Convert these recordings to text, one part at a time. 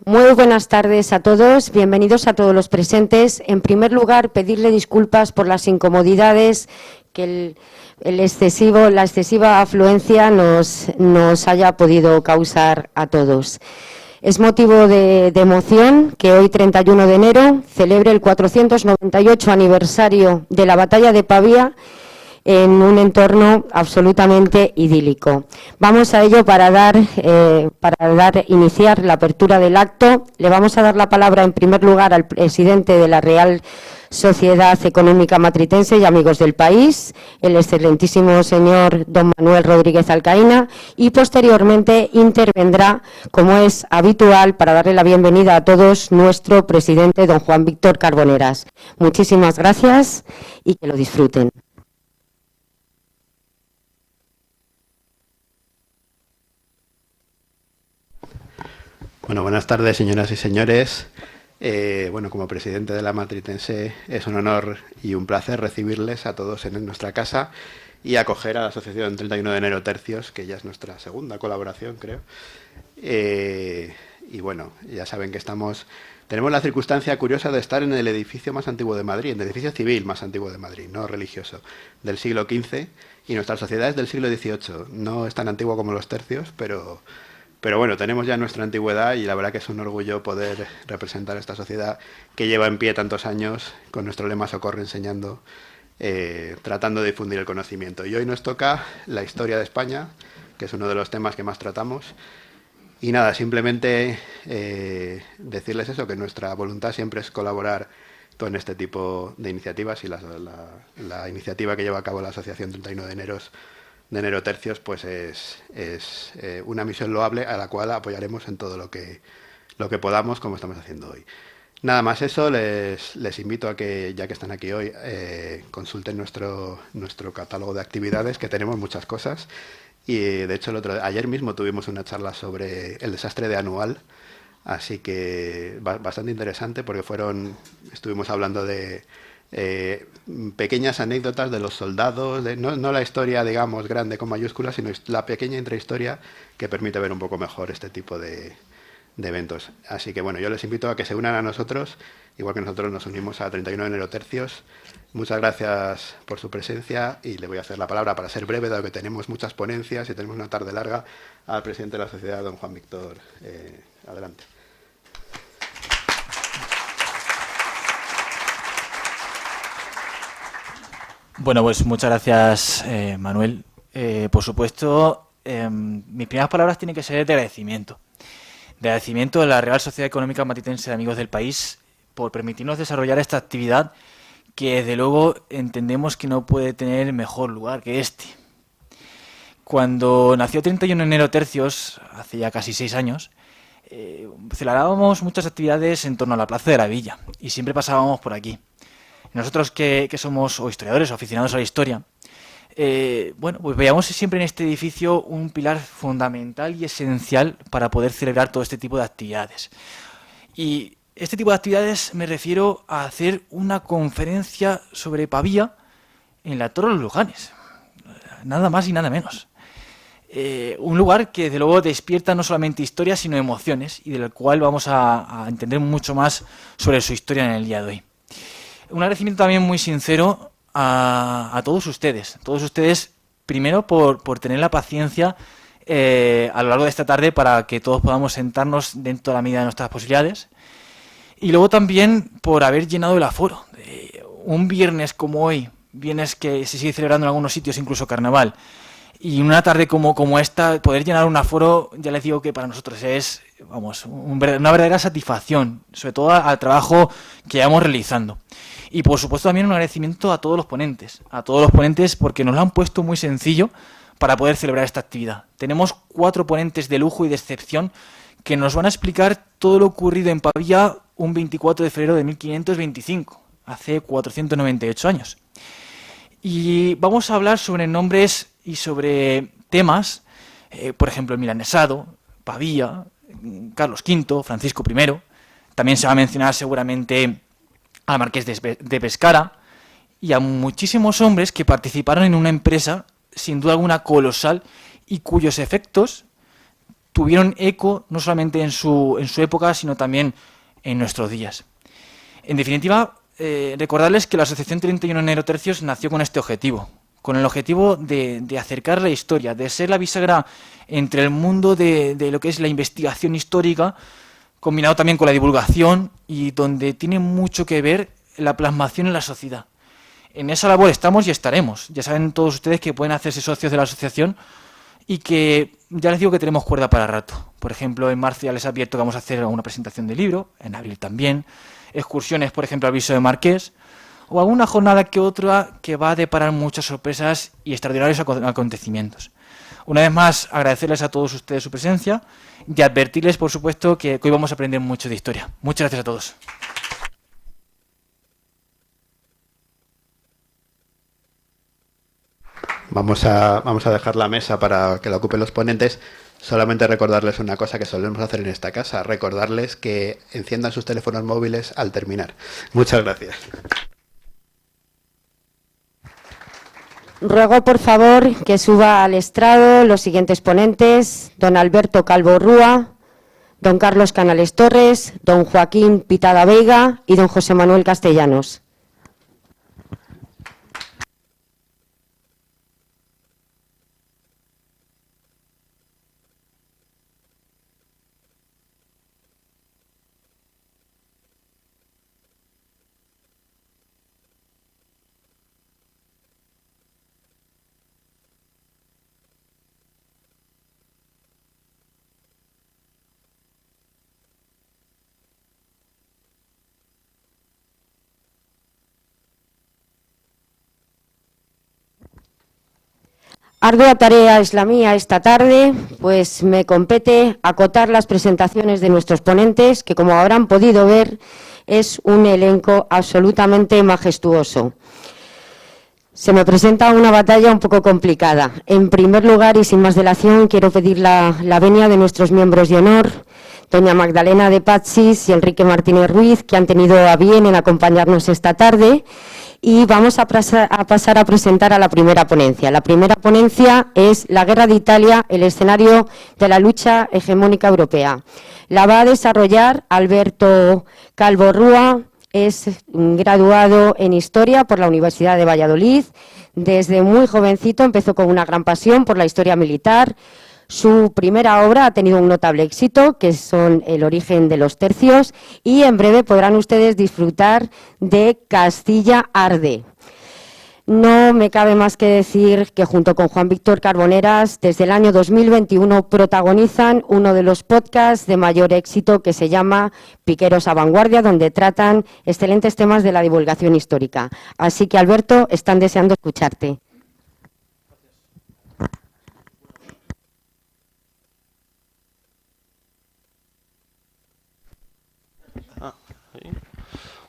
Muy buenas tardes a todos, bienvenidos a todos los presentes. En primer lugar, pedirle disculpas por las incomodidades que la excesiva afluencia nos haya podido causar a todos. Es motivo de emoción que hoy, 31 de enero, celebre el 498 aniversario de la Batalla de Pavía en un entorno absolutamente idílico. Vamos a ello para iniciar la apertura del acto. Le vamos a dar la palabra en primer lugar al presidente de la Real Sociedad Económica Matritense y amigos del país, el excelentísimo señor don Manuel Rodríguez Alcaína, y posteriormente intervendrá, como es habitual, para darle la bienvenida a todos, nuestro presidente don Juan Víctor Carboneras. Muchísimas gracias y que lo disfruten. Bueno, buenas tardes, señoras y señores. Bueno, como presidente de la Matritense es un honor y un placer recibirles a todos en nuestra casa y acoger a la Asociación 31 de enero Tercios, que ya es nuestra segunda colaboración, creo. Y bueno, ya saben que tenemos la circunstancia curiosa de estar en el edificio más antiguo de Madrid, en el edificio civil más antiguo de Madrid, no religioso, del siglo XV, y nuestra sociedad es del siglo XVIII. No es tan antiguo como los tercios, pero bueno, tenemos ya nuestra antigüedad y la verdad que es un orgullo poder representar a esta sociedad que lleva en pie tantos años con nuestro lema Socorre enseñando, tratando de difundir el conocimiento. Y hoy nos toca la historia de España, que es uno de los temas que más tratamos. Y nada, simplemente decirles eso, que nuestra voluntad siempre es colaborar con este tipo de iniciativas y la iniciativa que lleva a cabo la Asociación 31 de enero Tercios, pues es una misión loable a la cual apoyaremos en todo lo que podamos, como estamos haciendo hoy. Nada más eso, les invito a que, ya que están aquí hoy, consulten nuestro catálogo de actividades, que tenemos muchas cosas. Y de hecho, ayer mismo tuvimos una charla sobre el desastre de Anual, así que bastante interesante, porque estuvimos hablando de pequeñas anécdotas de los soldados, no la historia, digamos, grande con mayúsculas, sino la pequeña intrahistoria que permite ver un poco mejor este tipo de eventos. Así que bueno, yo les invito a que se unan a nosotros, igual que nosotros nos unimos a 31 de enero Tercios. Muchas gracias por su presencia y le voy a hacer la palabra, para ser breve, dado que tenemos muchas ponencias y tenemos una tarde larga, al presidente de la sociedad, don Juan Víctor. Adelante. Bueno, pues muchas gracias, Manuel. Por supuesto, mis primeras palabras tienen que ser de agradecimiento. De agradecimiento a la Real Sociedad Económica Matritense de Amigos del País por permitirnos desarrollar esta actividad que, desde luego, entendemos que no puede tener mejor lugar que este. Cuando nació 31 de enero Tercios, hace ya casi 6 años, celebrábamos muchas actividades en torno a la Plaza de la Villa y siempre pasábamos por aquí. Nosotros que somos o historiadores o aficionados a la historia, bueno, pues veíamos siempre en este edificio un pilar fundamental y esencial para poder celebrar todo este tipo de actividades. Y este tipo de actividades me refiero a hacer una conferencia sobre Pavía en la Torre de los Luganes, nada más y nada menos. Un lugar que desde luego despierta no solamente historias sino emociones, y del cual vamos a entender mucho más sobre su historia en el día de hoy. Un agradecimiento también muy sincero a todos ustedes. Primero por tener la paciencia a lo largo de esta tarde para que todos podamos sentarnos dentro de la medida de nuestras posibilidades. Y luego también por haber llenado el aforo. Un viernes como hoy, viernes que se sigue celebrando en algunos sitios, incluso carnaval, y una tarde como esta, poder llenar un aforo, ya les digo que para nosotros es, una verdadera satisfacción, sobre todo al trabajo que llevamos realizando. Y por supuesto también un agradecimiento a todos los ponentes porque nos lo han puesto muy sencillo para poder celebrar esta actividad. Tenemos 4 ponentes de lujo y de excepción que nos van a explicar todo lo ocurrido en Pavía un 24 de febrero de 1525, hace 498 años. Y vamos a hablar sobre nombres y sobre temas, por ejemplo, el milanesado, Pavía, Carlos V, Francisco I. También se va a mencionar seguramente al marqués de Pescara y a muchísimos hombres que participaron en una empresa sin duda alguna colosal y cuyos efectos tuvieron eco no solamente en su época, sino también en nuestros días. En definitiva, recordarles que la Asociación 31 Nerotercios nació con este objetivo, con el objetivo de acercar la historia, de ser la bisagra entre el mundo de lo que es la investigación histórica, combinado también con la divulgación, y donde tiene mucho que ver la plasmación en la sociedad. En esa labor estamos y estaremos. Ya saben todos ustedes que pueden hacerse socios de la asociación y que ya les digo que tenemos cuerda para rato. Por ejemplo, en marzo ya les advierto que vamos a hacer una presentación de libro, en abril también, excursiones, por ejemplo, al Viso de Marqués, o alguna jornada que otra que va a deparar muchas sorpresas y extraordinarios acontecimientos. Una vez más, agradecerles a todos ustedes su presencia y advertirles, por supuesto, que hoy vamos a aprender mucho de historia. Muchas gracias a todos. Vamos a dejar la mesa para que la ocupen los ponentes. Solamente recordarles una cosa que solemos hacer en esta casa, recordarles que enciendan sus teléfonos móviles al terminar. Muchas gracias. Ruego, por favor, que suba al estrado los siguientes ponentes: don Alberto Calvo Rúa, don Carlos Canales Torres, don Joaquín Pitada Veiga y don José Manuel Castellanos. Ardua tarea es la mía esta tarde, pues me compete acotar las presentaciones de nuestros ponentes, que como habrán podido ver es un elenco absolutamente majestuoso. Se me presenta una batalla un poco complicada. En primer lugar, y sin más dilación, quiero pedir la venia de nuestros miembros de honor, doña Magdalena de Patxis y Enrique Martínez Ruiz, que han tenido a bien en acompañarnos esta tarde. Y vamos a pasar a presentar a la primera ponencia. La primera ponencia es La Guerra de Italia, el escenario de la lucha hegemónica europea. La va a desarrollar Alberto Calvo Rúa, es graduado en Historia por la Universidad de Valladolid. Desde muy jovencito empezó con una gran pasión por la historia militar. Su primera obra ha tenido un notable éxito, que son El origen de los tercios, y en breve podrán ustedes disfrutar de Castilla arde. No me cabe más que decir que junto con Juan Víctor Carboneras, desde el año 2021 protagonizan uno de los podcasts de mayor éxito que se llama Piqueros a Vanguardia, donde tratan excelentes temas de la divulgación histórica. Así que, Alberto, están deseando escucharte.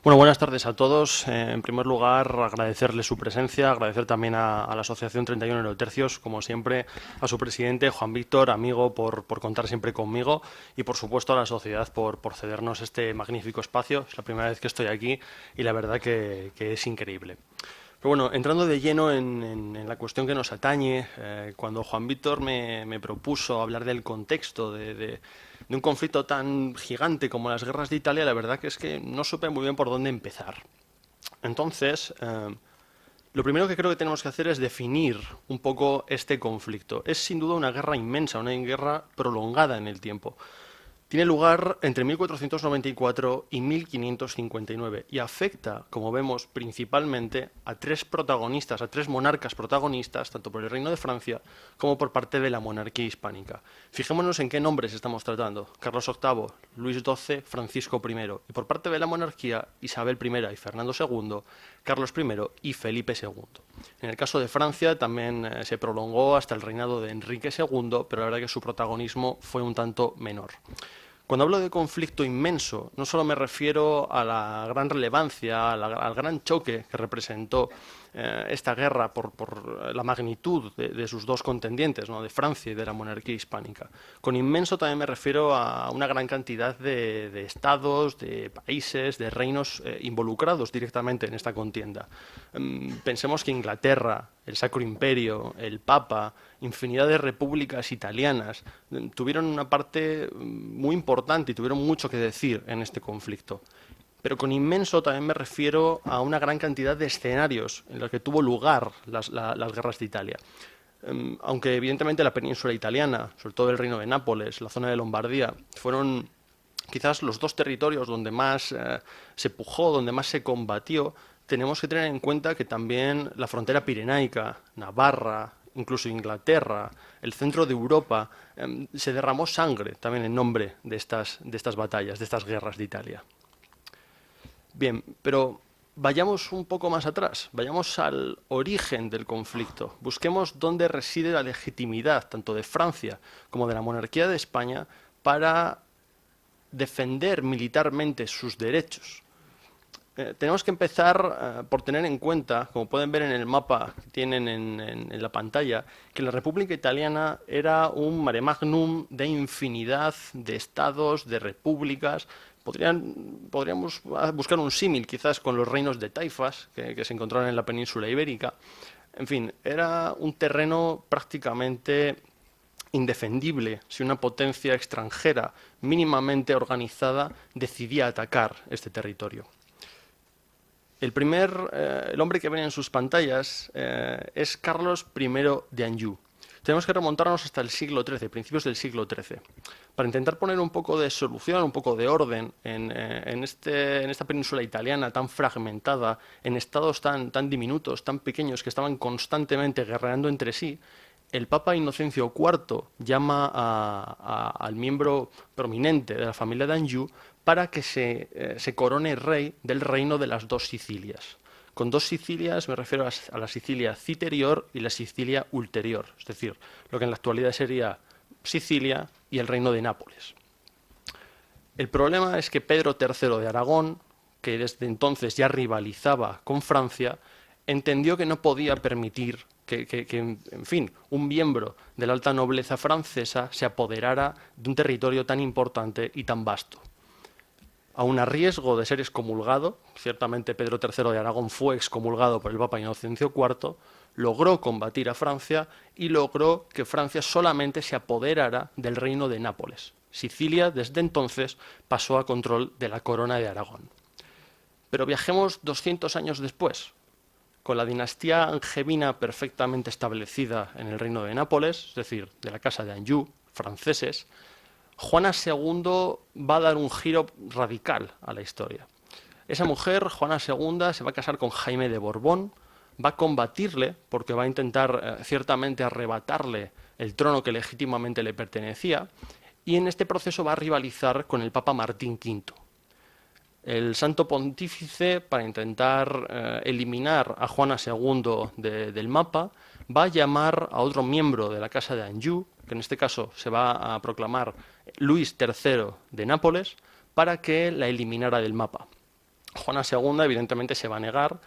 Bueno, buenas tardes a todos. En primer lugar, agradecerles su presencia, agradecer también a la Asociación 31 Nerotercios, como siempre, a su presidente, Juan Víctor, amigo, por contar siempre conmigo, y por supuesto a la sociedad por cedernos este magnífico espacio. Es la primera vez que estoy aquí y la verdad que es increíble. Pero bueno, entrando de lleno en la cuestión que nos atañe, cuando Juan Víctor me propuso hablar del contexto de un conflicto tan gigante como las guerras de Italia, la verdad que es que no supe muy bien por dónde empezar. Entonces, lo primero que creo que tenemos que hacer es definir un poco este conflicto. Es sin duda una guerra inmensa, una guerra prolongada en el tiempo. Tiene lugar entre 1494 y 1559 y afecta, como vemos, principalmente a tres protagonistas, a tres monarcas protagonistas, tanto por el Reino de Francia como por parte de la monarquía hispánica. Fijémonos en qué nombres estamos tratando: Carlos VIII, Luis XII, Francisco I, y por parte de la monarquía, Isabel I y Fernando II, Carlos I y Felipe II. En el caso de Francia también se prolongó hasta el reinado de Enrique II, pero la verdad que su protagonismo fue un tanto menor. Cuando hablo de conflicto inmenso, no solo me refiero a la gran relevancia, al gran choque que representó esta guerra por la magnitud de sus dos contendientes, ¿no? De Francia y de la monarquía hispánica. Con inmenso también me refiero a una gran cantidad de estados, de países, de reinos involucrados directamente en esta contienda. Pensemos que Inglaterra, el Sacro Imperio, el Papa, infinidad de repúblicas italianas tuvieron una parte muy importante y tuvieron mucho que decir en este conflicto. Pero con inmenso también me refiero a una gran cantidad de escenarios en los que tuvo lugar las guerras de Italia. Aunque evidentemente la península italiana, sobre todo el reino de Nápoles, la zona de Lombardía, fueron quizás los dos territorios donde más se pujó, donde más se combatió, tenemos que tener en cuenta que también la frontera pirenaica, Navarra, incluso Inglaterra, el centro de Europa, se derramó sangre también en nombre de estas batallas, de estas guerras de Italia. Bien, pero vayamos un poco más atrás, vayamos al origen del conflicto, busquemos dónde reside la legitimidad tanto de Francia como de la monarquía de España para defender militarmente sus derechos. Tenemos que empezar por tener en cuenta, como pueden ver en el mapa que tienen en la pantalla, que la República Italiana era un mare magnum de infinidad de estados, de repúblicas. Podríamos buscar un símil quizás con los reinos de taifas que se encontraron en la península ibérica. En fin, era un terreno prácticamente indefendible si una potencia extranjera mínimamente organizada decidía atacar este territorio. El hombre que ven en sus pantallas es Carlos I de Anjou. Tenemos que remontarnos hasta el siglo XIII, principios del siglo XIII, para intentar poner un poco de solución, un poco de orden en esta península italiana tan fragmentada, en estados tan diminutos, tan pequeños, que estaban constantemente guerreando entre sí. El Papa Inocencio IV llama al miembro prominente de la familia de Anjou para que se corone rey del reino de las dos Sicilias. Con dos Sicilias me refiero a la Sicilia citerior y la Sicilia ulterior, es decir, lo que en la actualidad sería Sicilia y el reino de Nápoles. El problema es que Pedro III de Aragón, que desde entonces ya rivalizaba con Francia, entendió que no podía permitir que, en fin, un miembro de la alta nobleza francesa se apoderara de un territorio tan importante y tan vasto. Aun a riesgo de ser excomulgado, ciertamente Pedro III de Aragón fue excomulgado por el Papa Inocencio IV, logró combatir a Francia y logró que Francia solamente se apoderara del reino de Nápoles. Sicilia, desde entonces, pasó a control de la corona de Aragón. Pero viajemos 200 años después, con la dinastía angevina perfectamente establecida en el reino de Nápoles, es decir, de la casa de Anjou, franceses, Juana II va a dar un giro radical a la historia. Esa mujer, Juana II, se va a casar con Jaime de Borbón, va a combatirle porque va a intentar ciertamente arrebatarle el trono que legítimamente le pertenecía, y en este proceso va a rivalizar con el Papa Martín V. El Santo Pontífice, para intentar eliminar a Juana II del mapa, va a llamar a otro miembro de la Casa de Anjou, que en este caso se va a proclamar Luis III de Nápoles, para que la eliminara del mapa. Juana II evidentemente se va a negar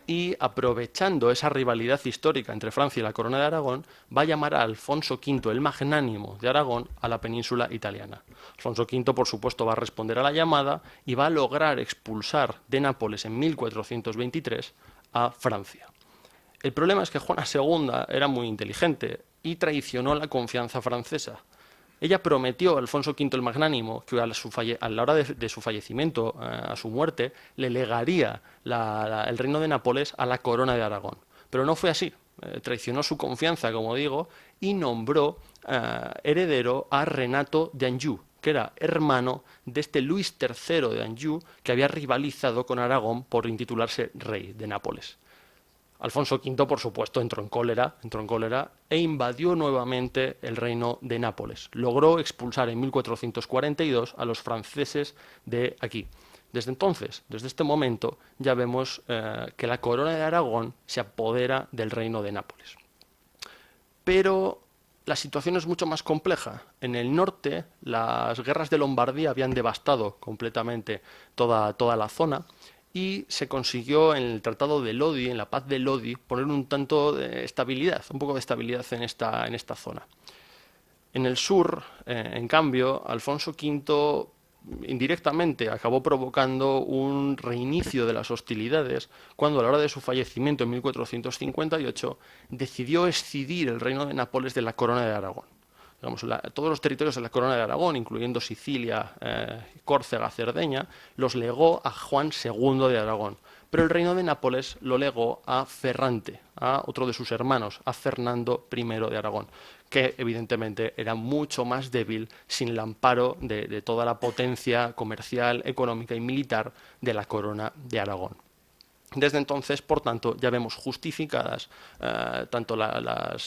y, aprovechando esa rivalidad histórica entre Francia y la Corona de Aragón, va a llamar a Alfonso V el Magnánimo de Aragón a la península italiana. Alfonso V, por supuesto, va a responder a la llamada y va a lograr expulsar de Nápoles en 1423 a Francia. El problema es que Juana II era muy inteligente y traicionó la confianza francesa. Ella prometió a Alfonso V el Magnánimo que a la hora de su fallecimiento, a su muerte, le legaría el reino de Nápoles a la corona de Aragón. Pero no fue así. Traicionó su confianza, como digo, y nombró heredero a Renato de Anjou, que era hermano de este Luis III de Anjou, que había rivalizado con Aragón por intitularse rey de Nápoles. Alfonso V, por supuesto, entró en cólera e invadió nuevamente el reino de Nápoles. Logró expulsar en 1442 a los franceses de aquí. Desde entonces, desde este momento, ya vemos que la corona de Aragón se apodera del reino de Nápoles. Pero la situación es mucho más compleja. En el norte, las guerras de Lombardía habían devastado completamente toda la zona, y se consiguió en el Tratado de Lodi, en la Paz de Lodi, poner un tanto de estabilidad, un poco de estabilidad en esta zona. En el sur, en cambio, Alfonso V indirectamente acabó provocando un reinicio de las hostilidades cuando a la hora de su fallecimiento en 1458 decidió escidir el reino de Nápoles de la corona de Aragón. Digamos, todos los territorios de la corona de Aragón, incluyendo Sicilia, Córcega, Cerdeña, los legó a Juan II de Aragón. Pero el reino de Nápoles lo legó a Ferrante, a otro de sus hermanos, a Fernando I de Aragón, que evidentemente era mucho más débil sin el amparo de toda la potencia comercial, económica y militar de la corona de Aragón. Desde entonces, por tanto, ya vemos justificadas tanto la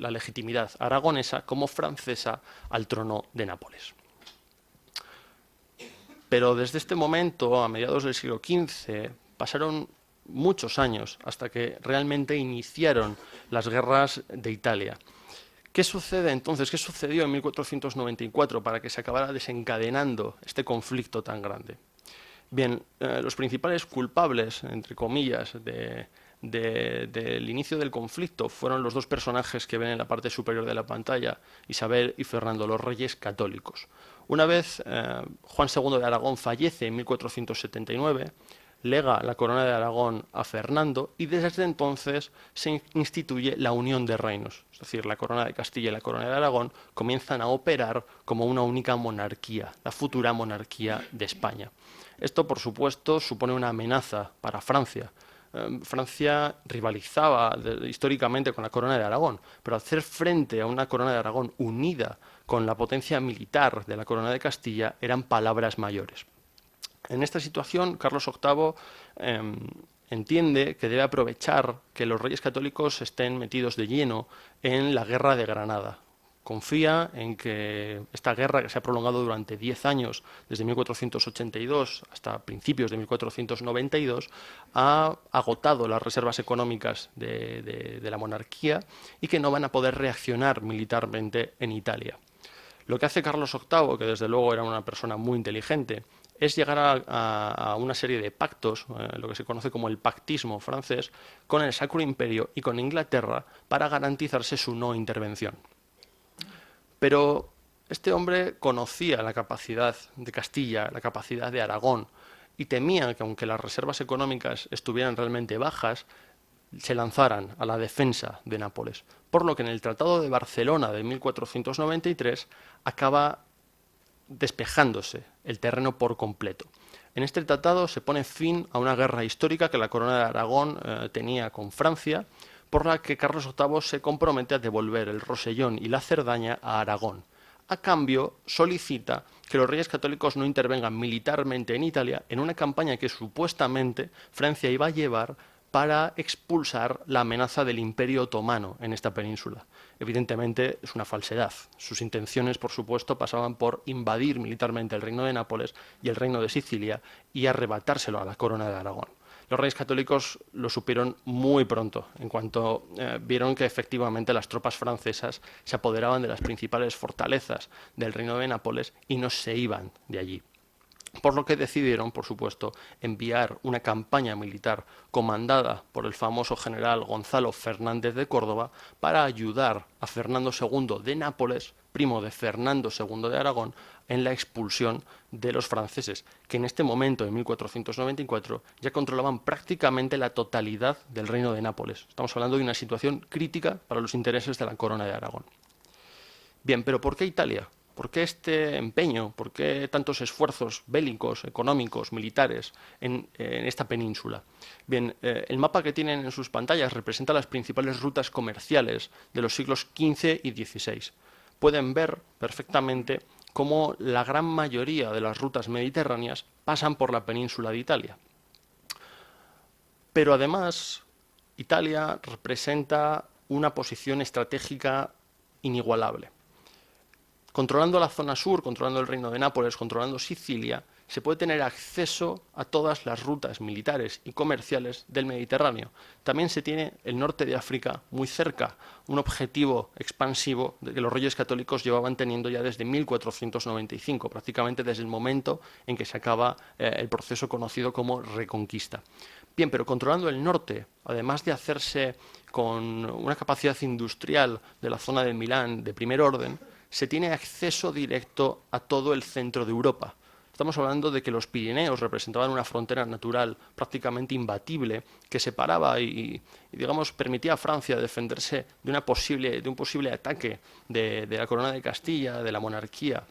legitimidad aragonesa como francesa al trono de Nápoles. Pero desde este momento, a mediados del siglo XV, pasaron muchos años hasta que realmente iniciaron las guerras de Italia. ¿Qué sucede entonces? ¿Qué sucedió en 1494 para que se acabara desencadenando este conflicto tan grande? Bien, los principales culpables, entre comillas, del inicio del conflicto fueron los dos personajes que ven en la parte superior de la pantalla, Isabel y Fernando, los reyes católicos. Una vez Juan II de Aragón fallece en 1479, lega la corona de Aragón a Fernando y desde entonces se instituye la unión de reinos. Es decir, la corona de Castilla y la corona de Aragón comienzan a operar como una única monarquía, la futura monarquía de España. Esto, por supuesto, supone una amenaza para Francia. Francia rivalizaba históricamente con la corona de Aragón, pero hacer frente a una corona de Aragón unida con la potencia militar de la corona de Castilla eran palabras mayores. En esta situación, Carlos VIII entiende que debe aprovechar que los reyes católicos estén metidos de lleno en la guerra de Granada. Confía en que esta guerra, que se ha prolongado durante 10 años, desde 1482 hasta principios de 1492, ha agotado las reservas económicas de la monarquía y que no van a poder reaccionar militarmente en Italia. Lo que hace Carlos VIII, que desde luego era una persona muy inteligente, es llegar a una serie de pactos, lo que se conoce como el pactismo francés, con el Sacro Imperio y con Inglaterra para garantizarse su no intervención. Pero este hombre conocía la capacidad de Castilla, la capacidad de Aragón, y temía que aunque las reservas económicas estuvieran realmente bajas, se lanzaran a la defensa de Nápoles. Por lo que en el Tratado de Barcelona de 1493 acaba despejándose el terreno por completo. En este tratado se pone fin a una guerra histórica que la corona de Aragón tenía con Francia, por la que Carlos VIII se compromete a devolver el Rosellón y la Cerdaña a Aragón. A cambio, solicita que los reyes católicos no intervengan militarmente en Italia en una campaña que supuestamente Francia iba a llevar para expulsar la amenaza del Imperio Otomano en esta península. Evidentemente es una falsedad. Sus intenciones, por supuesto, pasaban por invadir militarmente el reino de Nápoles y el reino de Sicilia y arrebatárselo a la corona de Aragón. Los reyes católicos lo supieron muy pronto, en cuanto vieron que efectivamente las tropas francesas se apoderaban de las principales fortalezas del reino de Nápoles y no se iban de allí. Por lo que decidieron, por supuesto, enviar una campaña militar comandada por el famoso general Gonzalo Fernández de Córdoba para ayudar a Fernando II de Nápoles, primo de Fernando II de Aragón, en la expulsión de los franceses, que en este momento, en 1494, ya controlaban prácticamente la totalidad del reino de Nápoles. Estamos hablando de una situación crítica para los intereses de la corona de Aragón. Bien, pero ¿por qué Italia? ¿Por qué este empeño? ¿Por qué tantos esfuerzos bélicos, económicos, militares en esta península? Bien, el mapa que tienen en sus pantallas representa las principales rutas comerciales de los siglos XV y XVI. Pueden ver perfectamente cómo la gran mayoría de las rutas mediterráneas pasan por la península de Italia. Pero además, Italia representa una posición estratégica inigualable. Controlando la zona sur, controlando el reino de Nápoles, controlando Sicilia, se puede tener acceso a todas las rutas militares y comerciales del Mediterráneo. También se tiene el norte de África muy cerca, un objetivo expansivo que los reyes católicos llevaban teniendo ya desde 1495, prácticamente desde el momento en que se acaba el proceso conocido como Reconquista. Bien, pero controlando el norte, además de hacerse con una capacidad industrial de la zona de Milán de primer orden, se tiene acceso directo a todo el centro de Europa. Estamos hablando de que los Pirineos representaban una frontera natural prácticamente imbatible que separaba y digamos, permitía a Francia defenderse de un posible ataque de la corona de Castilla, de la monarquía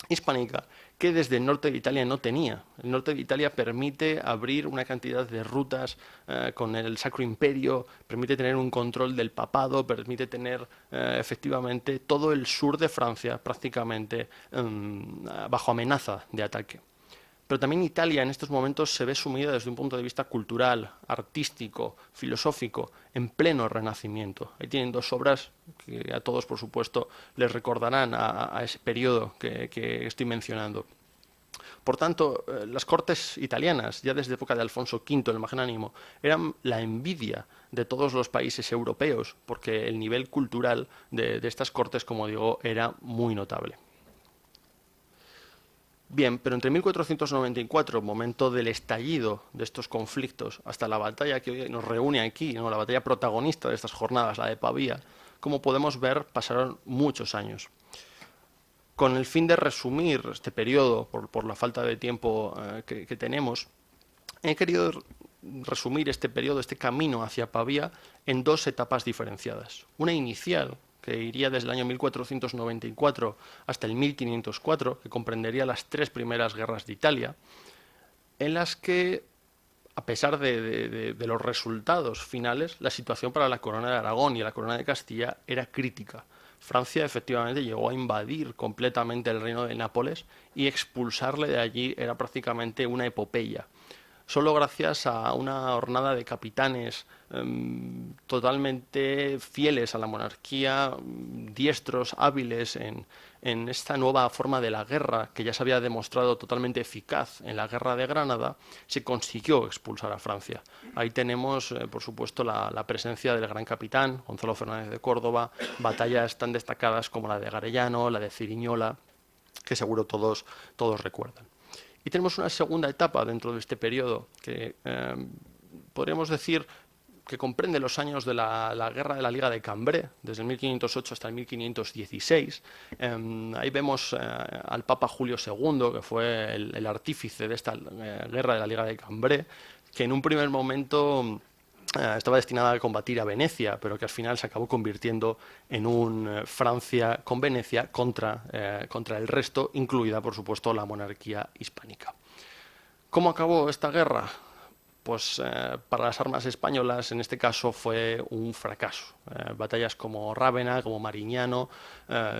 hispánica, que desde el norte de Italia no tenía. El norte de Italia permite abrir una cantidad de rutas con el Sacro Imperio, permite tener un control del papado, permite tener efectivamente todo el sur de Francia prácticamente bajo amenaza de ataque. Pero también Italia en estos momentos se ve sumida desde un punto de vista cultural, artístico, filosófico, en pleno renacimiento. Ahí tienen dos obras que a todos, por supuesto, les recordarán a ese periodo que estoy mencionando. Por tanto, las cortes italianas, ya desde época de Alfonso V, el magnánimo, eran la envidia de todos los países europeos, porque el nivel cultural de estas cortes, como digo, era muy notable. Bien, pero entre 1494, momento del estallido de estos conflictos, hasta la batalla que hoy nos reúne aquí, ¿no? La batalla protagonista de estas jornadas, la de Pavía, como podemos ver, pasaron muchos años. Con el fin de resumir este periodo, por la falta de tiempo que tenemos, he querido resumir este periodo, este camino hacia Pavía, en dos etapas diferenciadas. Una inicial, que iría desde el año 1494 hasta el 1504, que comprendería las tres primeras guerras de Italia, en las que, a pesar de los resultados finales, la situación para la corona de Aragón y la corona de Castilla era crítica. Francia efectivamente llegó a invadir completamente el reino de Nápoles y expulsarle de allí era prácticamente una epopeya. Solo gracias a una hornada de capitanes totalmente fieles a la monarquía, diestros, hábiles en esta nueva forma de la guerra, que ya se había demostrado totalmente eficaz en la guerra de Granada, se consiguió expulsar a Francia. Ahí tenemos, por supuesto, la presencia del gran capitán, Gonzalo Fernández de Córdoba, batallas tan destacadas como la de Garellano, la de Ciriñola, que seguro todos recuerdan. Y tenemos una segunda etapa dentro de este periodo que podríamos decir que comprende los años de la guerra de la Liga de Cambrai, desde el 1508 hasta el 1516. Ahí vemos al Papa Julio II, que fue el artífice de esta guerra de la Liga de Cambrai, que en un primer momento estaba destinada a combatir a Venecia, pero que al final se acabó convirtiendo en un Francia con Venecia contra el resto, incluida, por supuesto, la monarquía hispánica. ¿Cómo acabó esta guerra? Pues para las armas españolas en este caso fue un fracaso. Batallas como Rávena, como Marignano,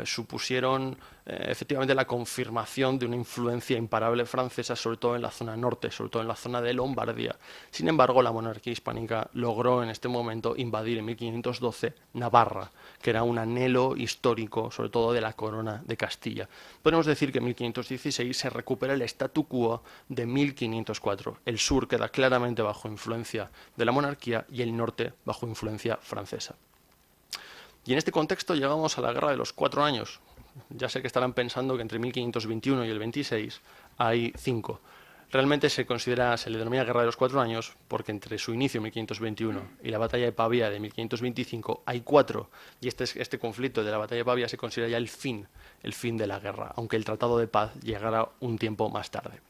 supusieron efectivamente la confirmación de una influencia imparable francesa, sobre todo en la zona norte, sobre todo en la zona de Lombardía. Sin embargo, la monarquía hispánica logró en este momento invadir en 1512 Navarra, que era un anhelo histórico, sobre todo de la corona de Castilla. Podemos decir que en 1516 se recupera el statu quo de 1504. El sur queda claramente bajo influencia de la monarquía y el norte bajo influencia francesa. Y en este contexto llegamos a la Guerra de los 4 años. Ya sé que estarán pensando que entre 1521 y el 26 hay 5. Realmente se le denomina Guerra de los 4 años porque entre su inicio en 1521 y la batalla de Pavía de 1525 hay 4, y este conflicto de la batalla de Pavía se considera ya el fin de la guerra, aunque el Tratado de Paz llegará un tiempo más tarde.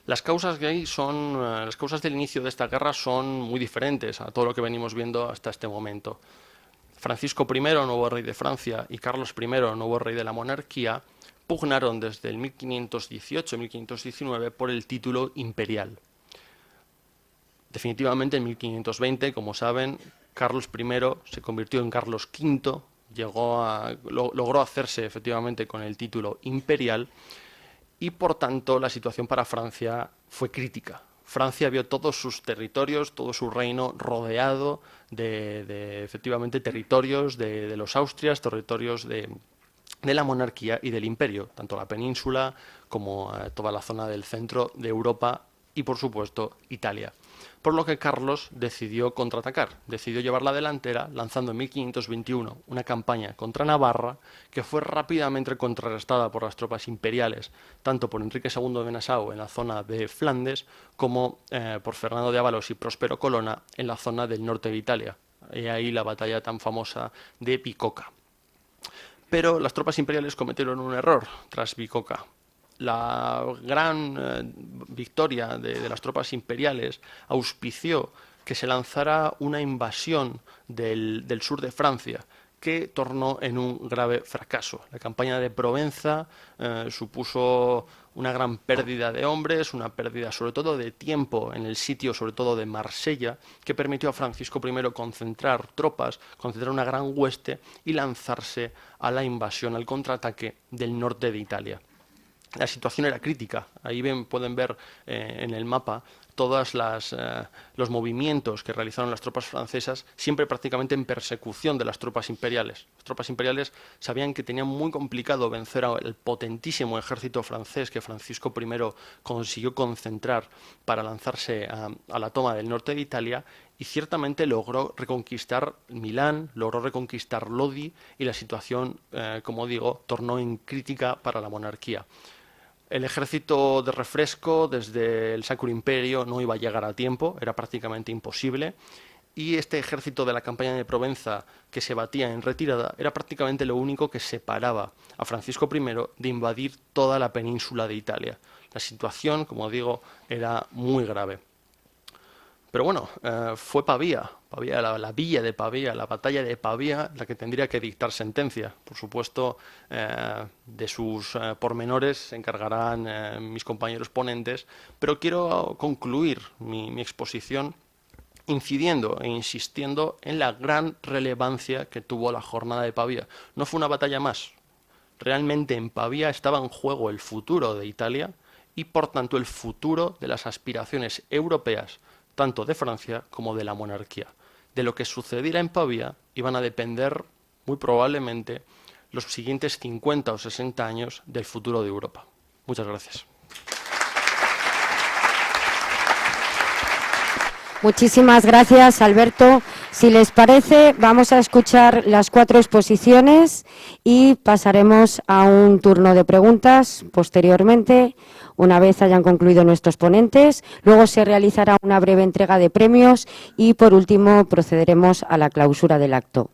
Las causas del inicio de esta guerra son muy diferentes a todo lo que venimos viendo hasta este momento. Francisco I, nuevo rey de Francia, y Carlos I, nuevo rey de la monarquía, pugnaron desde el 1518-1519 por el título imperial. Definitivamente en 1520, como saben, Carlos I se convirtió en Carlos V, logró hacerse efectivamente con el título imperial y por tanto la situación para Francia fue crítica. Francia vio todos sus territorios, todo su reino rodeado de efectivamente territorios de los Austrias, territorios de de la monarquía y del imperio, tanto la península como toda la zona del centro de Europa y, por supuesto, Italia. Por lo que Carlos decidió contraatacar, decidió llevar la delantera, lanzando en 1521 una campaña contra Navarra que fue rápidamente contrarrestada por las tropas imperiales, tanto por Enrique II de Nassau en la zona de Flandes como por Fernando de Ávalos y Próspero Colonna en la zona del norte de Italia. Y ahí la batalla tan famosa de Bicocca. Pero las tropas imperiales cometieron un error tras Bicocca. La gran victoria de las tropas imperiales auspició que se lanzara una invasión del sur de Francia, que tornó en un grave fracaso. La campaña de Provenza supuso una gran pérdida de hombres, una pérdida sobre todo de tiempo en el sitio, sobre todo de Marsella, que permitió a Francisco I concentrar tropas, concentrar una gran hueste y lanzarse a la invasión, al contraataque del norte de Italia. La situación era crítica. Ahí pueden ver en el mapa todos los movimientos que realizaron las tropas francesas, siempre prácticamente en persecución de las tropas imperiales. Las tropas imperiales sabían que tenían muy complicado vencer al potentísimo ejército francés que Francisco I consiguió concentrar para lanzarse a la toma del norte de Italia, y ciertamente logró reconquistar Milán, logró reconquistar Lodi, y la situación, como digo, tornó en crítica para la monarquía. El ejército de refresco desde el Sacro Imperio no iba a llegar a tiempo, era prácticamente imposible, y este ejército de la campaña de Provenza, que se batía en retirada, era prácticamente lo único que separaba a Francisco I de invadir toda la península de Italia. La situación, como digo, era muy grave. Pero bueno, fue Pavía, la villa de Pavía, la batalla de Pavía, la que tendría que dictar sentencia. Por supuesto, de sus pormenores se encargarán mis compañeros ponentes, pero quiero concluir mi exposición incidiendo e insistiendo en la gran relevancia que tuvo la jornada de Pavía. No fue una batalla más. Realmente en Pavía estaba en juego el futuro de Italia y, por tanto, el futuro de las aspiraciones europeas, tanto de Francia como de la monarquía. De lo que sucediera en Pavía iban a depender, muy probablemente, los siguientes 50 o 60 años del futuro de Europa. Muchas gracias. Muchísimas gracias, Alberto. Si les parece, vamos a escuchar las 4 exposiciones y pasaremos a un turno de preguntas posteriormente, una vez hayan concluido nuestros ponentes. Luego se realizará una breve entrega de premios y, por último, procederemos a la clausura del acto.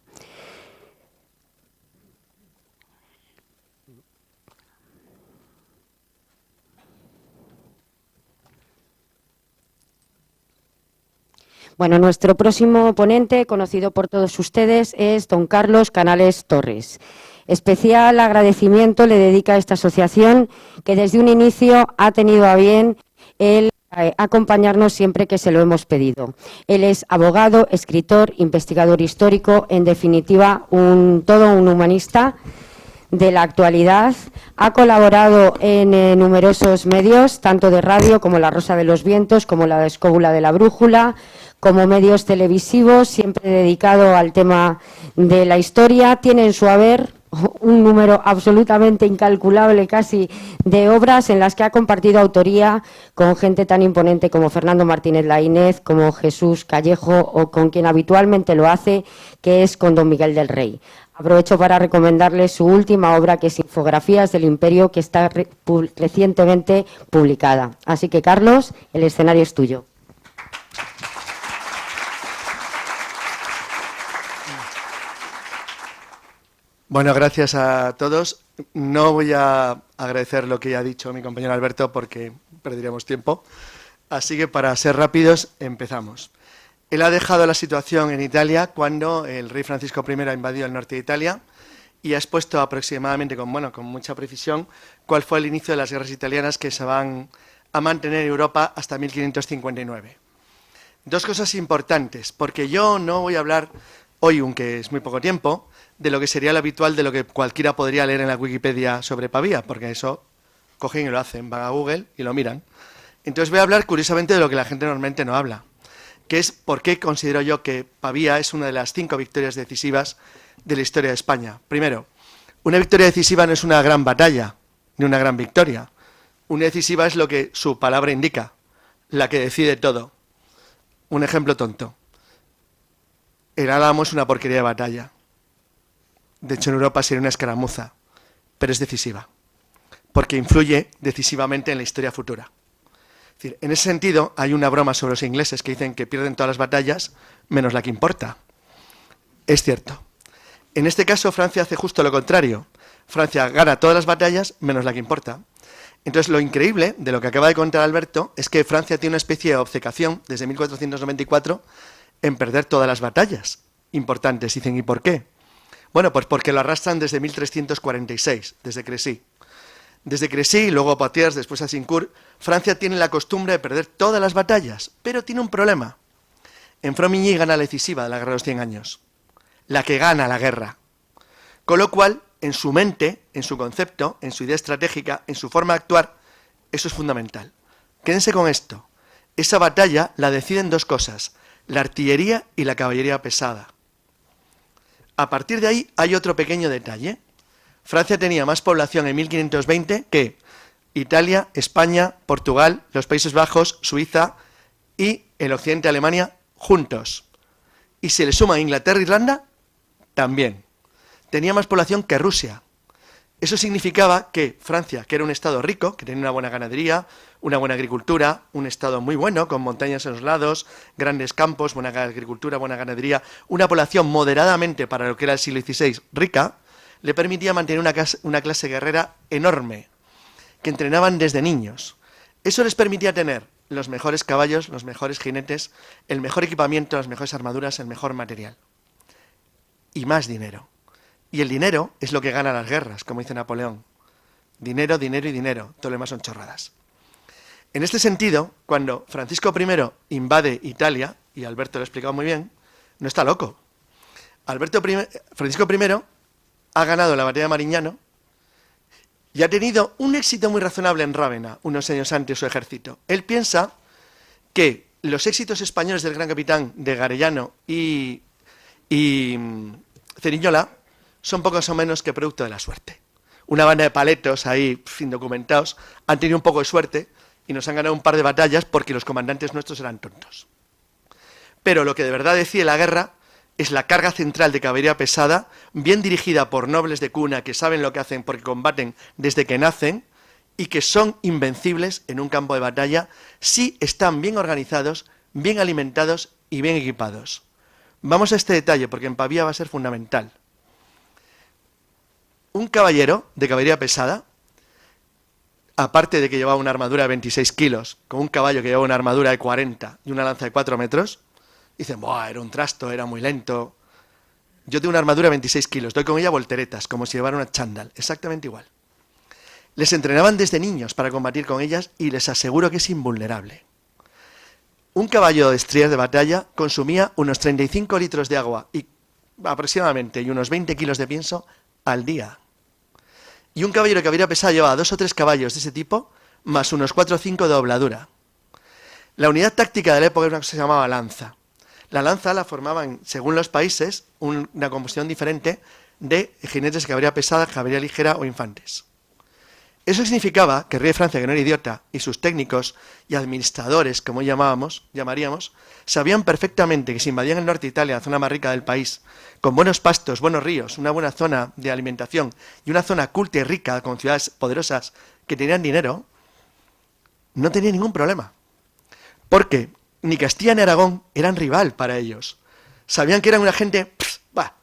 Bueno, nuestro próximo ponente, conocido por todos ustedes, es don Carlos Canales Torres. Especial agradecimiento le dedica a esta asociación, que desde un inicio ha tenido a bien el acompañarnos siempre que se lo hemos pedido. Él es abogado, escritor, investigador histórico, en definitiva, todo un humanista de la actualidad. Ha colaborado en numerosos medios, tanto de radio como La Rosa de los Vientos, como La Escóbula de la Brújula, como medios televisivos, siempre dedicado al tema de la historia. Tiene en su haber un número absolutamente incalculable casi de obras en las que ha compartido autoría con gente tan imponente como Fernando Martínez Laínez, como Jesús Callejo o con quien habitualmente lo hace, que es con don Miguel del Rey. Aprovecho para recomendarles su última obra, que es Infografías del Imperio, que está recientemente publicada. Así que, Carlos, el escenario es tuyo. Bueno, gracias a todos. No voy a agradecer lo que ya ha dicho mi compañero Alberto porque perderíamos tiempo. Así que, para ser rápidos, empezamos. Él ha dejado la situación en Italia cuando el rey Francisco I ha invadido el norte de Italia y ha expuesto aproximadamente, con mucha precisión, cuál fue el inicio de las guerras italianas que se van a mantener en Europa hasta 1559. Dos cosas importantes, porque yo no voy a hablar hoy, aunque es muy poco tiempo, de lo que sería lo habitual de lo que cualquiera podría leer en la Wikipedia sobre Pavía, porque eso cogen y lo hacen, van a Google y lo miran. Entonces voy a hablar curiosamente de lo que la gente normalmente no habla, que es por qué considero yo que Pavía es una de las 5 victorias decisivas de la historia de España. Primero, Una victoria decisiva no es una gran batalla, ni una gran victoria. Una decisiva es lo que su palabra indica, la que decide todo. Un ejemplo tonto. El Álamo es una porquería de batalla. De hecho, en Europa sería una escaramuza, pero es decisiva, porque influye decisivamente en la historia futura. Es decir, en ese sentido, hay una broma sobre los ingleses que dicen que pierden todas las batallas, menos la que importa. Es cierto. En este caso, Francia hace justo lo contrario. Francia gana todas las batallas, menos la que importa. Entonces, lo increíble de lo que acaba de contar Alberto es que Francia tiene una especie de obcecación desde 1494 en perder todas las batallas importantes. Dicen, ¿y por qué? Bueno, pues porque lo arrastran desde 1346, desde Crécy. Desde Crécy, luego Poitiers, después Azincourt, Francia tiene la costumbre de perder todas las batallas, pero tiene un problema. En Fromigny gana la decisiva de la Guerra de los 100 años, la que gana la guerra. Con lo cual, en su mente, en su concepto, en su idea estratégica, en su forma de actuar, eso es fundamental. Quédense con esto. Esa batalla la deciden dos cosas, la artillería y la caballería pesada. A partir de ahí hay otro pequeño detalle. Francia tenía más población en 1520 que Italia, España, Portugal, los Países Bajos, Suiza y el occidente de Alemania juntos. Y se le suma Inglaterra e Irlanda, también. Tenía más población que Rusia. Eso significaba que Francia, que era un estado rico, que tenía una buena ganadería, una buena agricultura, un estado muy bueno, con montañas en los lados, grandes campos, buena agricultura, buena ganadería, una población moderadamente, para lo que era el siglo XVI, rica, le permitía mantener una clase guerrera enorme, que entrenaban desde niños. Eso les permitía tener los mejores caballos, los mejores jinetes, el mejor equipamiento, las mejores armaduras, el mejor material. Y más dinero. Y el dinero es lo que gana las guerras, como dice Napoleón. Dinero, dinero y dinero. Todo lo demás son chorradas. En este sentido, cuando Francisco I invade Italia, y Alberto lo ha explicado muy bien, no está loco. Francisco I ha ganado la batalla de Marignano y ha tenido un éxito muy razonable en Rávena, unos años antes su ejército. Él piensa que los éxitos españoles del gran capitán de Garellano y Ceriñola son pocos o menos que producto de la suerte. Una banda de paletos ahí, indocumentados, han tenido un poco de suerte y nos han ganado un par de batallas porque los comandantes nuestros eran tontos. Pero lo que de verdad decide la guerra es la carga central de caballería pesada, bien dirigida por nobles de cuna que saben lo que hacen porque combaten desde que nacen y que son invencibles en un campo de batalla si están bien organizados, bien alimentados y bien equipados. Vamos a este detalle porque en Pavía va a ser fundamental. Un caballero de caballería pesada, aparte de que llevaba una armadura de 26 kilos, con un caballo que llevaba una armadura de 40 y una lanza de 4 metros, dicen, ¡buah, era un trasto, era muy lento! Yo tengo una armadura de 26 kilos, doy con ella volteretas, como si llevara una chándal, exactamente igual. Les entrenaban desde niños para combatir con ellas y les aseguro que es invulnerable. Un caballo de estrías de batalla consumía unos 35 litros de agua y aproximadamente y unos 20 kilos de pienso al día. Y un caballero de caballería pesada llevaba 2 o 3 caballos de ese tipo, más unos 4 o 5 de dobladura. La unidad táctica de la época era una cosa que se llamaba lanza. La lanza la formaban, según los países, una composición diferente de jinetes de caballería pesada, caballería ligera o infantes. Eso significaba que el rey de Francia, que no era idiota, y sus técnicos y administradores, como llamaríamos, sabían perfectamente que si invadían el norte de Italia, la zona más rica del país, con buenos pastos, buenos ríos, una buena zona de alimentación y una zona culta y rica, con ciudades poderosas que tenían dinero, no tenían ningún problema. Porque ni Castilla ni Aragón eran rival para ellos. Sabían que eran una gente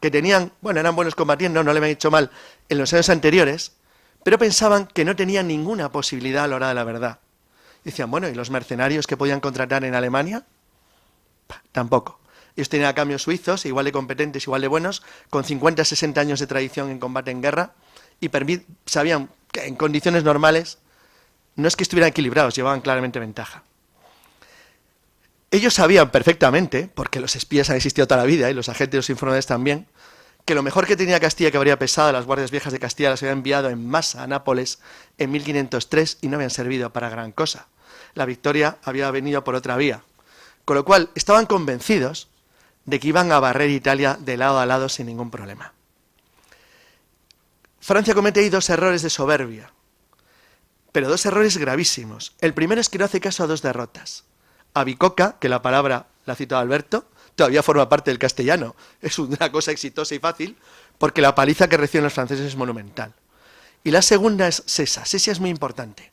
que tenían, eran buenos combatiendo, no le habían hecho mal en los años anteriores, pero pensaban que no tenían ninguna posibilidad a la hora de la verdad. Decían, ¿y los mercenarios que podían contratar en Alemania? Tampoco. Ellos tenían a cambio suizos, igual de competentes, igual de buenos, con 50, 60 años de tradición en combate en guerra, y sabían que en condiciones normales no es que estuvieran equilibrados, llevaban claramente ventaja. Ellos sabían perfectamente, porque los espías han existido toda la vida y los agentes y los informadores también, que lo mejor que tenía Castilla, que habría pesado, las guardias viejas de Castilla las habían enviado en masa a Nápoles en 1503 y no habían servido para gran cosa. La victoria había venido por otra vía. Con lo cual, estaban convencidos de que iban a barrer Italia de lado a lado sin ningún problema. Francia comete ahí dos errores de soberbia, pero dos errores gravísimos. El primero es que no hace caso a dos derrotas. A Bicoca, que la palabra la ha citado Alberto, todavía forma parte del castellano. Es una cosa exitosa y fácil, porque la paliza que reciben los franceses es monumental. Y la segunda es Sesa. Sesa es muy importante.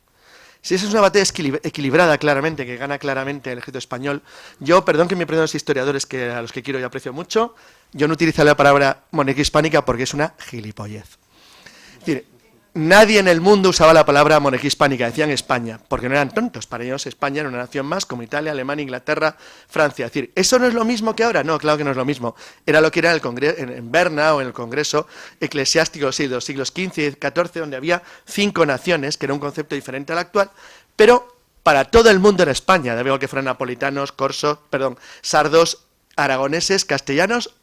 Sesa es una batalla equilibrada claramente, que gana claramente el ejército español. Yo, perdón que me perdonen los historiadores a los que quiero y aprecio mucho, yo no utilizaría la palabra monarquía hispánica porque es una gilipollez. Es decir, nadie en el mundo usaba la palabra monarquía hispánica, decían España, porque no eran tontos. Para ellos España era una nación más, como Italia, Alemania, Inglaterra, Francia. Es decir, ¿eso no es lo mismo que ahora? No, claro que no es lo mismo. Era lo que era en Berna o en el Congreso Eclesiástico de los siglos XV y XIV, donde había 5 naciones, que era un concepto diferente al actual, pero para todo el mundo era España, de igual que fueran napolitanos, sardos, aragoneses, castellanos,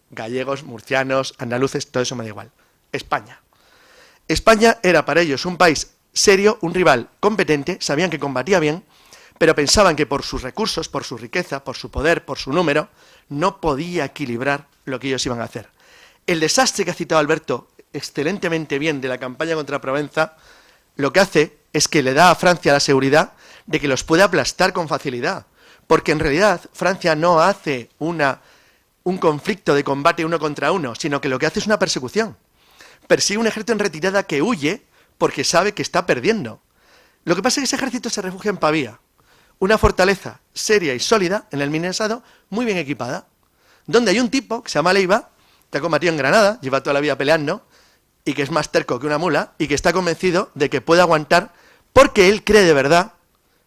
gallegos, murcianos, andaluces, todo eso me da igual. España. España era para ellos un país serio, un rival competente, sabían que combatía bien, pero pensaban que por sus recursos, por su riqueza, por su poder, por su número, no podía equilibrar lo que ellos iban a hacer. El desastre que ha citado Alberto excelentemente bien de la campaña contra Provenza, lo que hace es que le da a Francia la seguridad de que los puede aplastar con facilidad, porque en realidad Francia no hace un conflicto de combate uno contra uno, sino que lo que hace es una persecución. Persigue un ejército en retirada que huye porque sabe que está perdiendo. Lo que pasa es que ese ejército se refugia en Pavía, una fortaleza seria y sólida en el Minnesado, muy bien equipada, donde hay un tipo que se llama Leiva, que ha combatido en Granada, lleva toda la vida peleando, y que es más terco que una mula, y que está convencido de que puede aguantar, porque él cree de verdad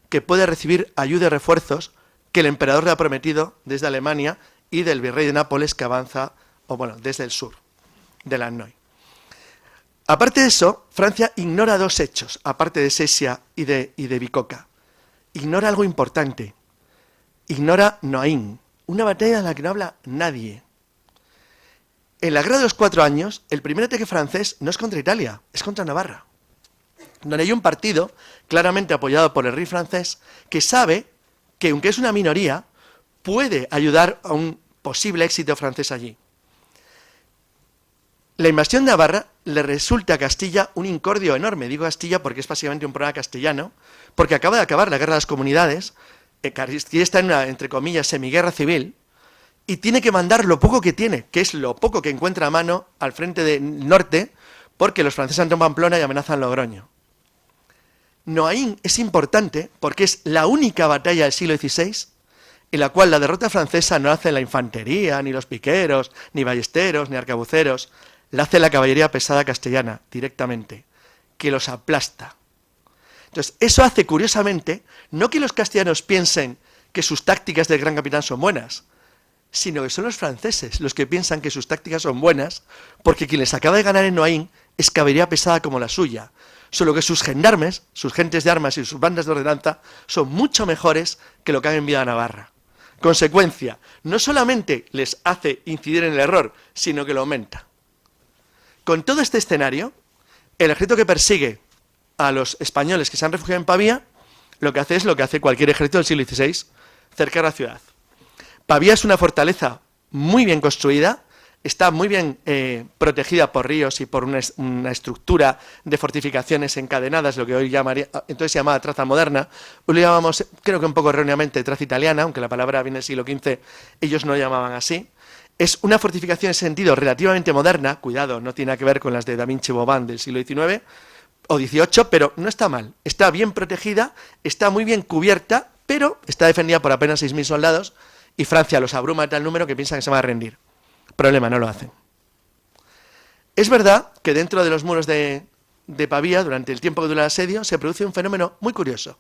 que puede recibir ayuda y refuerzos que el emperador le ha prometido desde Alemania y del virrey de Nápoles que avanza, desde el sur, de Lannoy. Aparte de eso, Francia ignora dos hechos, aparte de Sesia y de Bicoca. Ignora algo importante. Ignora Noain, una batalla de la que no habla nadie. En la Guerra de los 4 años, el primer ataque francés no es contra Italia, es contra Navarra, donde hay un partido claramente apoyado por el rey francés que sabe que, aunque es una minoría, puede ayudar a un posible éxito francés allí. La invasión de Navarra le resulta a Castilla un incordio enorme. Digo Castilla porque es básicamente un problema castellano, porque acaba de acabar la Guerra de las Comunidades, Castilla está en una, entre comillas, semiguerra civil, y tiene que mandar lo poco que tiene, que es lo poco que encuentra a mano al frente del norte, porque los franceses han tomado Pamplona y amenazan Logroño. Noain es importante porque es la única batalla del siglo XVI en la cual la derrota francesa no hace la infantería, ni los piqueros, ni ballesteros, ni arcabuceros, la hace la caballería pesada castellana directamente, que los aplasta. Entonces, eso hace, curiosamente, no que los castellanos piensen que sus tácticas del gran capitán son buenas, sino que son los franceses los que piensan que sus tácticas son buenas, porque quien les acaba de ganar en Noain es caballería pesada como la suya, solo que sus gendarmes, sus gentes de armas y sus bandas de ordenanza son mucho mejores que lo que han enviado a Navarra. Consecuencia, no solamente les hace incidir en el error, sino que lo aumenta. Con todo este escenario, el ejército que persigue a los españoles que se han refugiado en Pavía, lo que hace es lo que hace cualquier ejército del siglo XVI, cercar la ciudad. Pavía es una fortaleza muy bien construida, está muy bien protegida por ríos y por una estructura de fortificaciones encadenadas, lo que hoy entonces se llamaba traza moderna. Hoy lo llamamos, creo que un poco erróneamente, traza italiana, aunque la palabra viene del siglo XV, ellos no lo llamaban así. Es una fortificación en sentido relativamente moderna, cuidado, no tiene nada que ver con las de Da Vinci Vauban del siglo XIX o XVIII, pero no está mal, está bien protegida, está muy bien cubierta, pero está defendida por apenas 6.000 soldados y Francia los abruma de tal número que piensan que se va a rendir. Problema, no lo hacen. Es verdad que dentro de los muros de Pavía, durante el tiempo que dura el asedio, se produce un fenómeno muy curioso,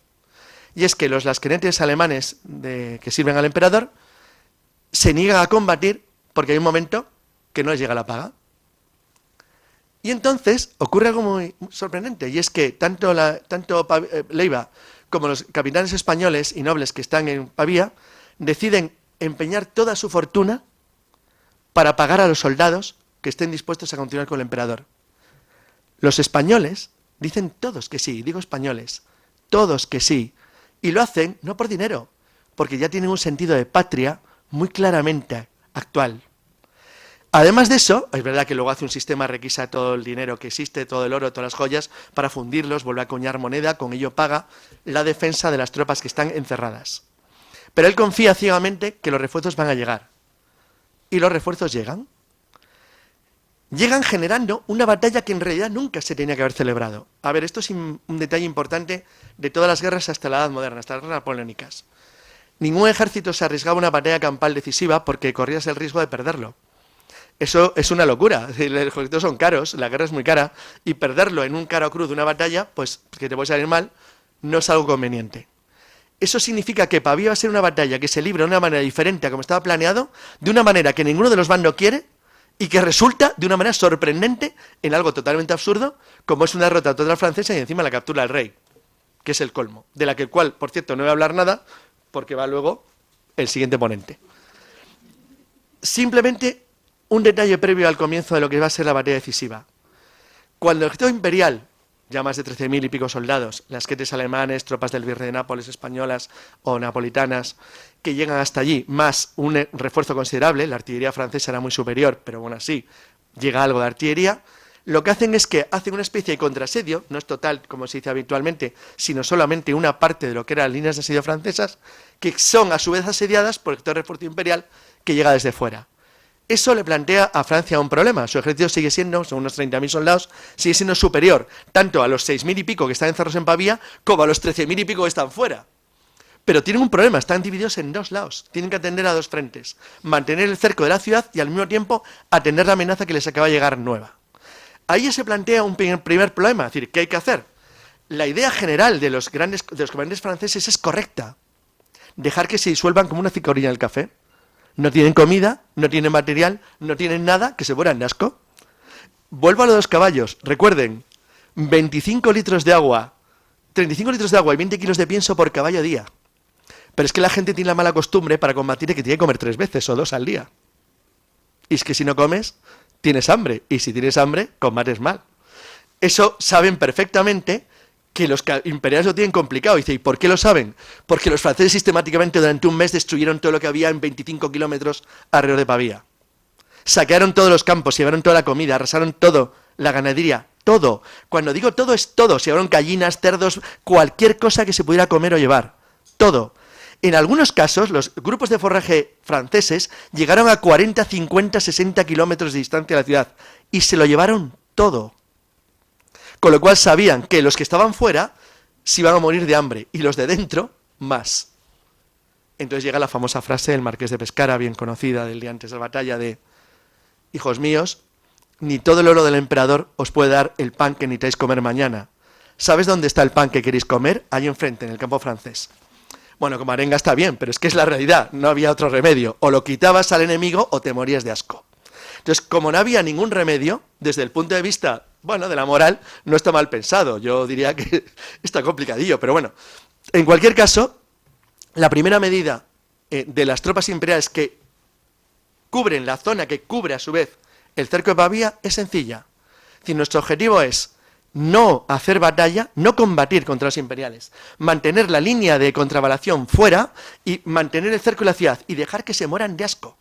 y es que los lasquenetes alemanes que sirven al emperador se niegan a combatir porque hay un momento que no les llega la paga. Y entonces ocurre algo muy sorprendente, y es que tanto Leiva como los capitanes españoles y nobles que están en Pavía deciden empeñar toda su fortuna para pagar a los soldados que estén dispuestos a continuar con el emperador. Los españoles dicen todos que sí, digo españoles, todos que sí, y lo hacen no por dinero, porque ya tienen un sentido de patria muy claramente actual. Además de eso, es verdad que luego hace un sistema, requisa todo el dinero que existe, todo el oro, todas las joyas, para fundirlos, vuelve a acuñar moneda, con ello paga la defensa de las tropas que están encerradas. Pero él confía ciegamente que los refuerzos van a llegar. Y los refuerzos llegan. Llegan generando una batalla que en realidad nunca se tenía que haber celebrado. A ver, esto es un detalle importante de todas las guerras hasta la Edad Moderna, hasta las guerras napoleónicas. Ningún ejército se arriesgaba a una batalla campal decisiva porque corrías el riesgo de perderlo. Eso es una locura. Los ejércitos son caros, la guerra es muy cara, y perderlo en un cara o cruz de una batalla, pues que te puede salir mal, no es algo conveniente. Eso significa que Pavía va a ser una batalla que se libra de una manera diferente a como estaba planeado, de una manera que ninguno de los bandos quiere, y que resulta de una manera sorprendente en algo totalmente absurdo, como es una derrota total francesa y encima la captura del rey, que es el colmo, de la que cual, por cierto, no voy a hablar nada, porque va luego el siguiente ponente. Simplemente un detalle previo al comienzo de lo que va a ser la batalla decisiva. Cuando el ejército imperial, ya más de 13.000 y pico soldados, las quetes alemanes, tropas del virrey de Nápoles españolas o napolitanas, que llegan hasta allí, más un refuerzo considerable, la artillería francesa era muy superior, pero bueno, así llega algo de artillería, lo que hacen es que hacen una especie de contraasedio, no es total como se dice habitualmente, sino solamente una parte de lo que eran las líneas de asedio francesas, que son a su vez asediadas por el refuerzo imperial que llega desde fuera. Eso le plantea a Francia un problema. Su ejército sigue siendo, son unos 30.000 soldados, sigue siendo superior tanto a los 6.000 y pico que están encerrados en Pavía como a los 13.000 y pico que están fuera. Pero tienen un problema, están divididos en dos lados, tienen que atender a dos frentes, mantener el cerco de la ciudad y al mismo tiempo atender la amenaza que les acaba de llegar nueva. Ahí se plantea un primer problema, es decir, ¿qué hay que hacer? La idea general de los comandantes franceses es correcta, dejar que se disuelvan como una cicorilla en el café. No tienen comida, no tienen material, no tienen nada, que se mueran de asco. Vuelvo a lo de los caballos. Recuerden, 25 litros de agua, 35 litros de agua y 20 kilos de pienso por caballo día. Pero es que la gente tiene la mala costumbre para combatir que tiene que comer 3 veces o 2 al día. Y es que si no comes, tienes hambre. Y si tienes hambre, combates mal. Eso saben perfectamente que los imperiales lo tienen complicado. Dice, ¿y por qué lo saben? Porque los franceses sistemáticamente durante un mes destruyeron todo lo que había en 25 kilómetros alrededor de Pavía. Saquearon todos los campos, llevaron toda la comida, arrasaron todo, la ganadería, todo. Cuando digo todo es todo, se llevaron gallinas, cerdos, cualquier cosa que se pudiera comer o llevar. Todo. En algunos casos, los grupos de forraje franceses llegaron a 40, 50, 60 kilómetros de distancia de la ciudad y se lo llevaron todo. Con lo cual sabían que los que estaban fuera se iban a morir de hambre y los de dentro más. Entonces llega la famosa frase del marqués de Pescara, bien conocida del día antes de la batalla, de: hijos míos, ni todo el oro del emperador os puede dar el pan que necesitáis comer mañana. ¿Sabes dónde está el pan que queréis comer? Ahí enfrente, en el campo francés. Bueno, como arenga está bien, pero es que es la realidad, no había otro remedio. O lo quitabas al enemigo o te morías de asco. Entonces, como no había ningún remedio, desde el punto de vista, bueno, de la moral, no está mal pensado. Yo diría que está complicadillo, pero bueno. En cualquier caso, la primera medida de las tropas imperiales que cubren la zona que cubre a su vez el cerco de Pavía es sencilla. Es decir, nuestro objetivo es no hacer batalla, no combatir contra los imperiales, mantener la línea de contravalación fuera y mantener el cerco de la ciudad y dejar que se mueran de asco.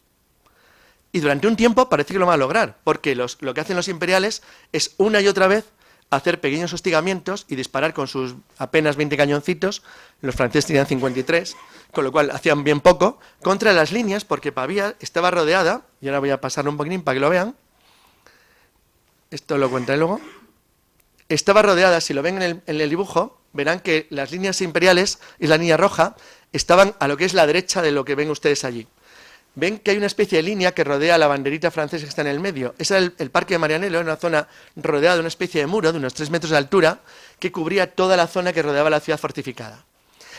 Y durante un tiempo parece que lo van a lograr, porque lo que hacen los imperiales es una y otra vez hacer pequeños hostigamientos y disparar con sus apenas 20 cañoncitos, los franceses tenían 53, con lo cual hacían bien poco, contra las líneas, porque Pavía estaba rodeada, y ahora voy a pasarlo un poquitín para que lo vean, esto lo contaré luego, estaba rodeada, si lo ven en el dibujo, verán que las líneas imperiales y la línea roja estaban a lo que es la derecha de lo que ven ustedes allí. Ven que hay una especie de línea que rodea la banderita francesa que está en el medio. Ese era el Parque de Marianello, una zona rodeada de una especie de muro de unos 3 metros de altura que cubría toda la zona que rodeaba la ciudad fortificada.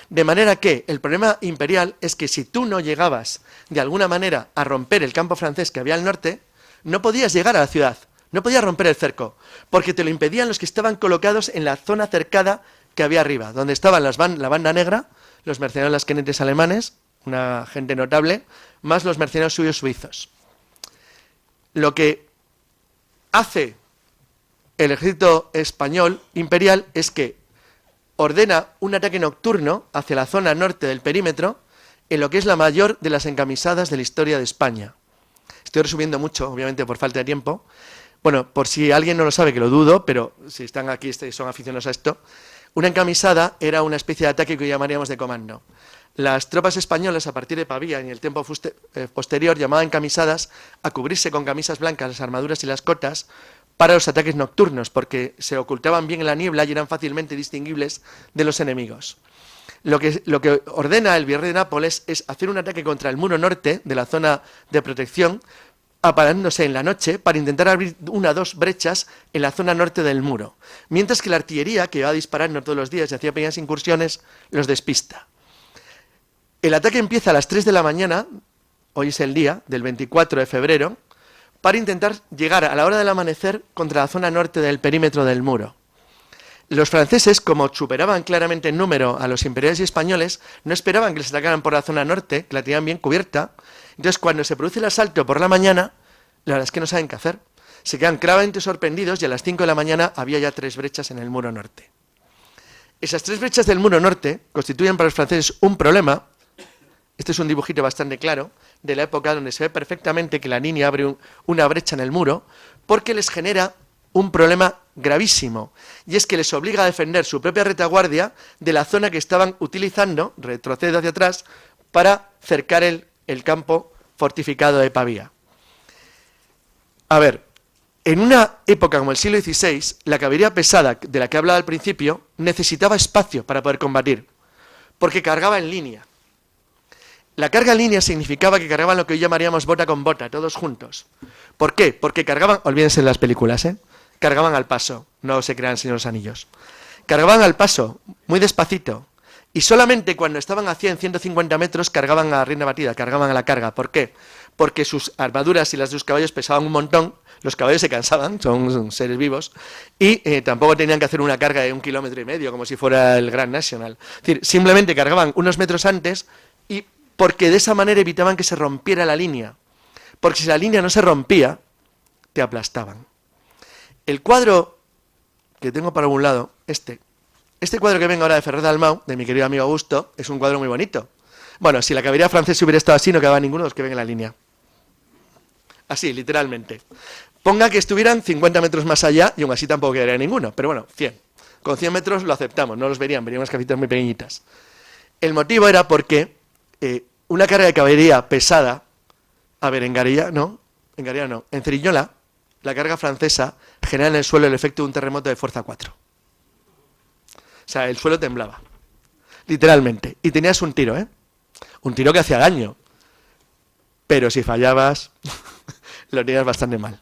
De manera que el problema imperial es que si tú no llegabas de alguna manera a romper el campo francés que había al norte, no podías llegar a la ciudad, no podías romper el cerco, porque te lo impedían los que estaban colocados en la zona cercada que había arriba, donde estaban la banda negra, los mercenarios las quenetes alemanes, una gente notable, más los mercenarios suyos suizos. Lo que hace el ejército español imperial es que ordena un ataque nocturno hacia la zona norte del perímetro en lo que es la mayor de las encamisadas de la historia de España. Estoy resumiendo mucho, obviamente por falta de tiempo. Bueno, por si alguien no lo sabe, que lo dudo, pero si están aquí son aficionados a esto, una encamisada era una especie de ataque que llamaríamos de comando. Las tropas españolas, a partir de Pavía, en el tiempo posterior, llamaban encamisadas a cubrirse con camisas blancas las armaduras y las cotas para los ataques nocturnos, porque se ocultaban bien en la niebla y eran fácilmente distinguibles de los enemigos. Lo que ordena el virrey de Nápoles es hacer un ataque contra el muro norte de la zona de protección, aparándose en la noche para intentar abrir 1 o 2 brechas en la zona norte del muro, mientras que la artillería, que iba disparando todos los días y hacía pequeñas incursiones, los despista. El ataque empieza a las 3 de la mañana, hoy es el día, del 24 de febrero, para intentar llegar a la hora del amanecer contra la zona norte del perímetro del muro. Los franceses, como superaban claramente en número a los imperiales y españoles, no esperaban que les atacaran por la zona norte, que la tenían bien cubierta. Entonces, cuando se produce el asalto por la mañana, la verdad es que no saben qué hacer. Se quedan claramente sorprendidos y a las 5 de la mañana había ya 3 brechas en el muro norte. Esas 3 brechas del muro norte constituyen para los franceses un problema. Este es un dibujito bastante claro de la época donde se ve perfectamente que la línea abre una brecha en el muro, porque les genera un problema gravísimo, y es que les obliga a defender su propia retaguardia de la zona que estaban utilizando, retrocedo hacia atrás, para cercar el campo fortificado de Pavía. A ver, en una época como el siglo XVI, la caballería pesada de la que hablaba al principio necesitaba espacio para poder combatir, porque cargaba en línea. La carga en línea significaba que cargaban lo que hoy llamaríamos bota con bota, todos juntos. ¿Por qué? Porque cargaban, olvídense de las películas, cargaban al paso, no se crean Señor de los Anillos. Cargaban al paso, muy despacito, y solamente cuando estaban a 100, 150 metros cargaban a rienda batida, cargaban a la carga. ¿Por qué? Porque sus armaduras y las de sus caballos pesaban un montón, los caballos se cansaban, son seres vivos, y tampoco tenían que hacer una carga de 1,5 kilómetros, como si fuera el Grand National. Es decir, simplemente cargaban unos metros antes, y porque de esa manera evitaban que se rompiera la línea. Porque si la línea no se rompía, te aplastaban. El cuadro que tengo para un lado, este cuadro que vengo ahora de Ferrer Dalmau, de mi querido amigo Augusto, es un cuadro muy bonito. Bueno, si la caballería francesa hubiera estado así, no quedaba ninguno de los que ven en la línea. Así, literalmente. Ponga que estuvieran 50 metros más allá y aún así tampoco quedaría ninguno. Pero bueno, 100. Con 100 metros lo aceptamos, no los verían unas casitas muy pequeñitas. El motivo era porque una carga de caballería pesada, a ver, en Cerignola, la carga francesa genera en el suelo el efecto de un terremoto de fuerza 4. O sea, el suelo temblaba, literalmente. Y tenías un tiro, un tiro que hacía daño. Pero si fallabas, lo tenías bastante mal.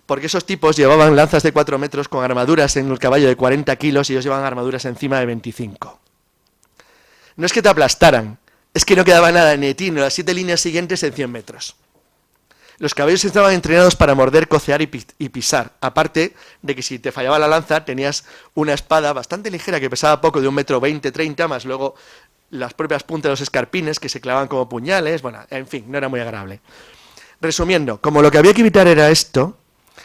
Porque esos tipos llevaban lanzas de 4 metros con armaduras en el caballo de 40 kilos y ellos llevaban armaduras encima de 25. No es que te aplastaran, es que no quedaba nada ni de ti ni las 7 líneas siguientes en 100 metros. Los caballos estaban entrenados para morder, cocear y pisar. Aparte de que si te fallaba la lanza, tenías una espada bastante ligera que pesaba poco, de 1,20 m, 30 más luego las propias puntas de los escarpines que se clavaban como puñales. Bueno, en fin, no era muy agradable. Resumiendo, como lo que había que evitar era esto,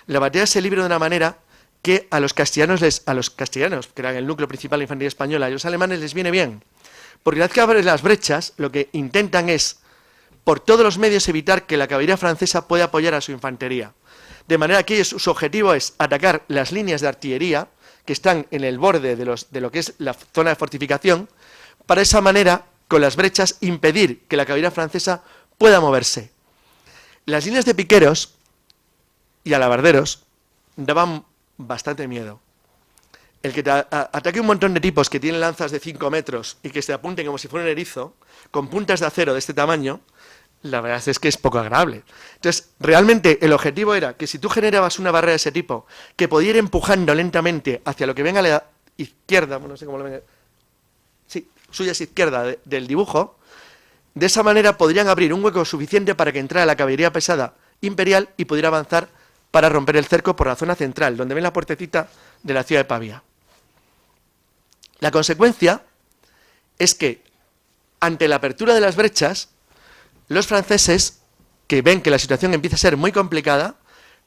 la batalla se libra de una manera que a los castellanos, que eran el núcleo principal de la infantería española, y a los alemanes les viene bien. Porque una vez que abren las brechas, lo que intentan es, por todos los medios, evitar que la caballería francesa pueda apoyar a su infantería. De manera que su objetivo es atacar las líneas de artillería que están en el borde de lo que es la zona de fortificación, para de esa manera, con las brechas, impedir que la caballería francesa pueda moverse. Las líneas de piqueros y alabarderos daban bastante miedo. El que te ataque un montón de tipos que tienen lanzas de 5 metros y que se apunten como si fuera un erizo, con puntas de acero de este tamaño, la verdad es que es poco agradable. Entonces, realmente el objetivo era que si tú generabas una barrera de ese tipo, que podía ir empujando lentamente hacia lo que venga a la izquierda, no sé cómo lo ven, sí, suya es izquierda del dibujo, de esa manera podrían abrir un hueco suficiente para que entrara la caballería pesada imperial y pudiera avanzar para romper el cerco por la zona central, donde ven la puertecita de la ciudad de Pavía. La consecuencia es que, ante la apertura de las brechas, los franceses, que ven que la situación empieza a ser muy complicada,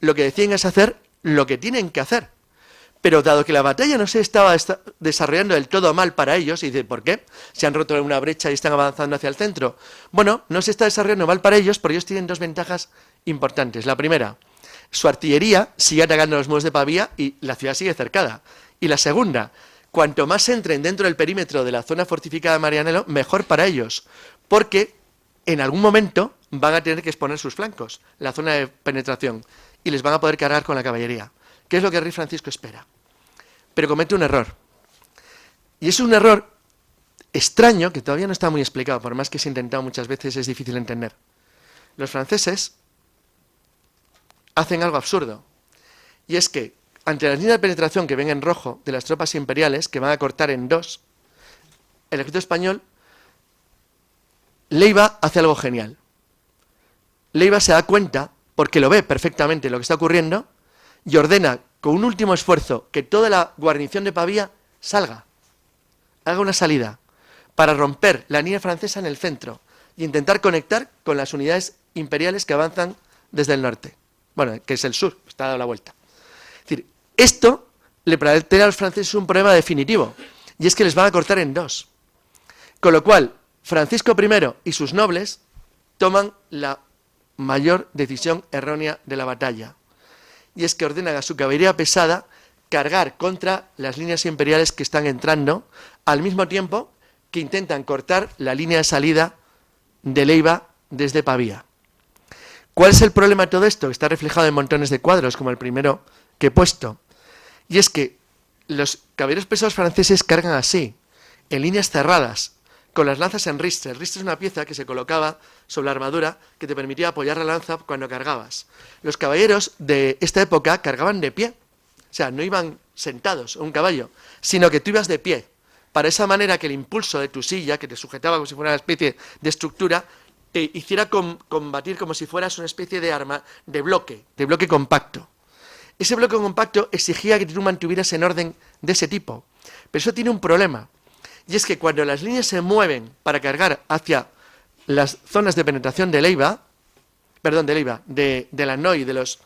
lo que deciden es hacer lo que tienen que hacer. Pero dado que la batalla no se estaba desarrollando del todo mal para ellos, y dicen, ¿por qué? Se han roto una brecha y están avanzando hacia el centro. Bueno, no se está desarrollando mal para ellos, porque ellos tienen 2 ventajas importantes. La primera, su artillería sigue atacando los muros de Pavía y la ciudad sigue cercada. Y la segunda, cuanto más entren dentro del perímetro de la zona fortificada de Marianello, mejor para ellos, porque en algún momento van a tener que exponer sus flancos, la zona de penetración, y les van a poder cargar con la caballería, que es lo que el rey Francisco espera. Pero comete un error. Y es un error extraño, que todavía no está muy explicado, por más que se ha intentado muchas veces, es difícil entender. Los franceses hacen algo absurdo, y es que, ante las líneas de penetración que ven en rojo de las tropas imperiales, que van a cortar en dos, el ejército español, Leiva hace algo genial. Leiva se da cuenta, porque lo ve perfectamente lo que está ocurriendo, y ordena, con un último esfuerzo, que toda la guarnición de Pavía salga, haga una salida, para romper la línea francesa en el centro, y intentar conectar con las unidades imperiales que avanzan desde el norte. Bueno, que es el sur, está dando la vuelta. Es decir, esto le plantea a los franceses un problema definitivo, y es que les van a cortar en dos. Con lo cual, Francisco I y sus nobles toman la mayor decisión errónea de la batalla, y es que ordenan a su caballería pesada cargar contra las líneas imperiales que están entrando, al mismo tiempo que intentan cortar la línea de salida de Leiva desde Pavía. ¿Cuál es el problema de todo esto? Está reflejado en montones de cuadros, como el primero que he puesto. Y es que los caballeros pesados franceses cargan así, en líneas cerradas, con las lanzas en ristre. El ristre es una pieza que se colocaba sobre la armadura que te permitía apoyar la lanza cuando cargabas. Los caballeros de esta época cargaban de pie. O sea, no iban sentados en un caballo, sino que tú ibas de pie. Para esa manera que el impulso de tu silla, que te sujetaba como si fuera una especie de estructura, te hiciera combatir como si fueras una especie de arma, de bloque compacto. Ese bloque compacto exigía que tú mantuvieras en orden de ese tipo. Pero eso tiene un problema. Y es que cuando las líneas se mueven para cargar hacia las zonas de penetración de Leiva, de Lannoy, de los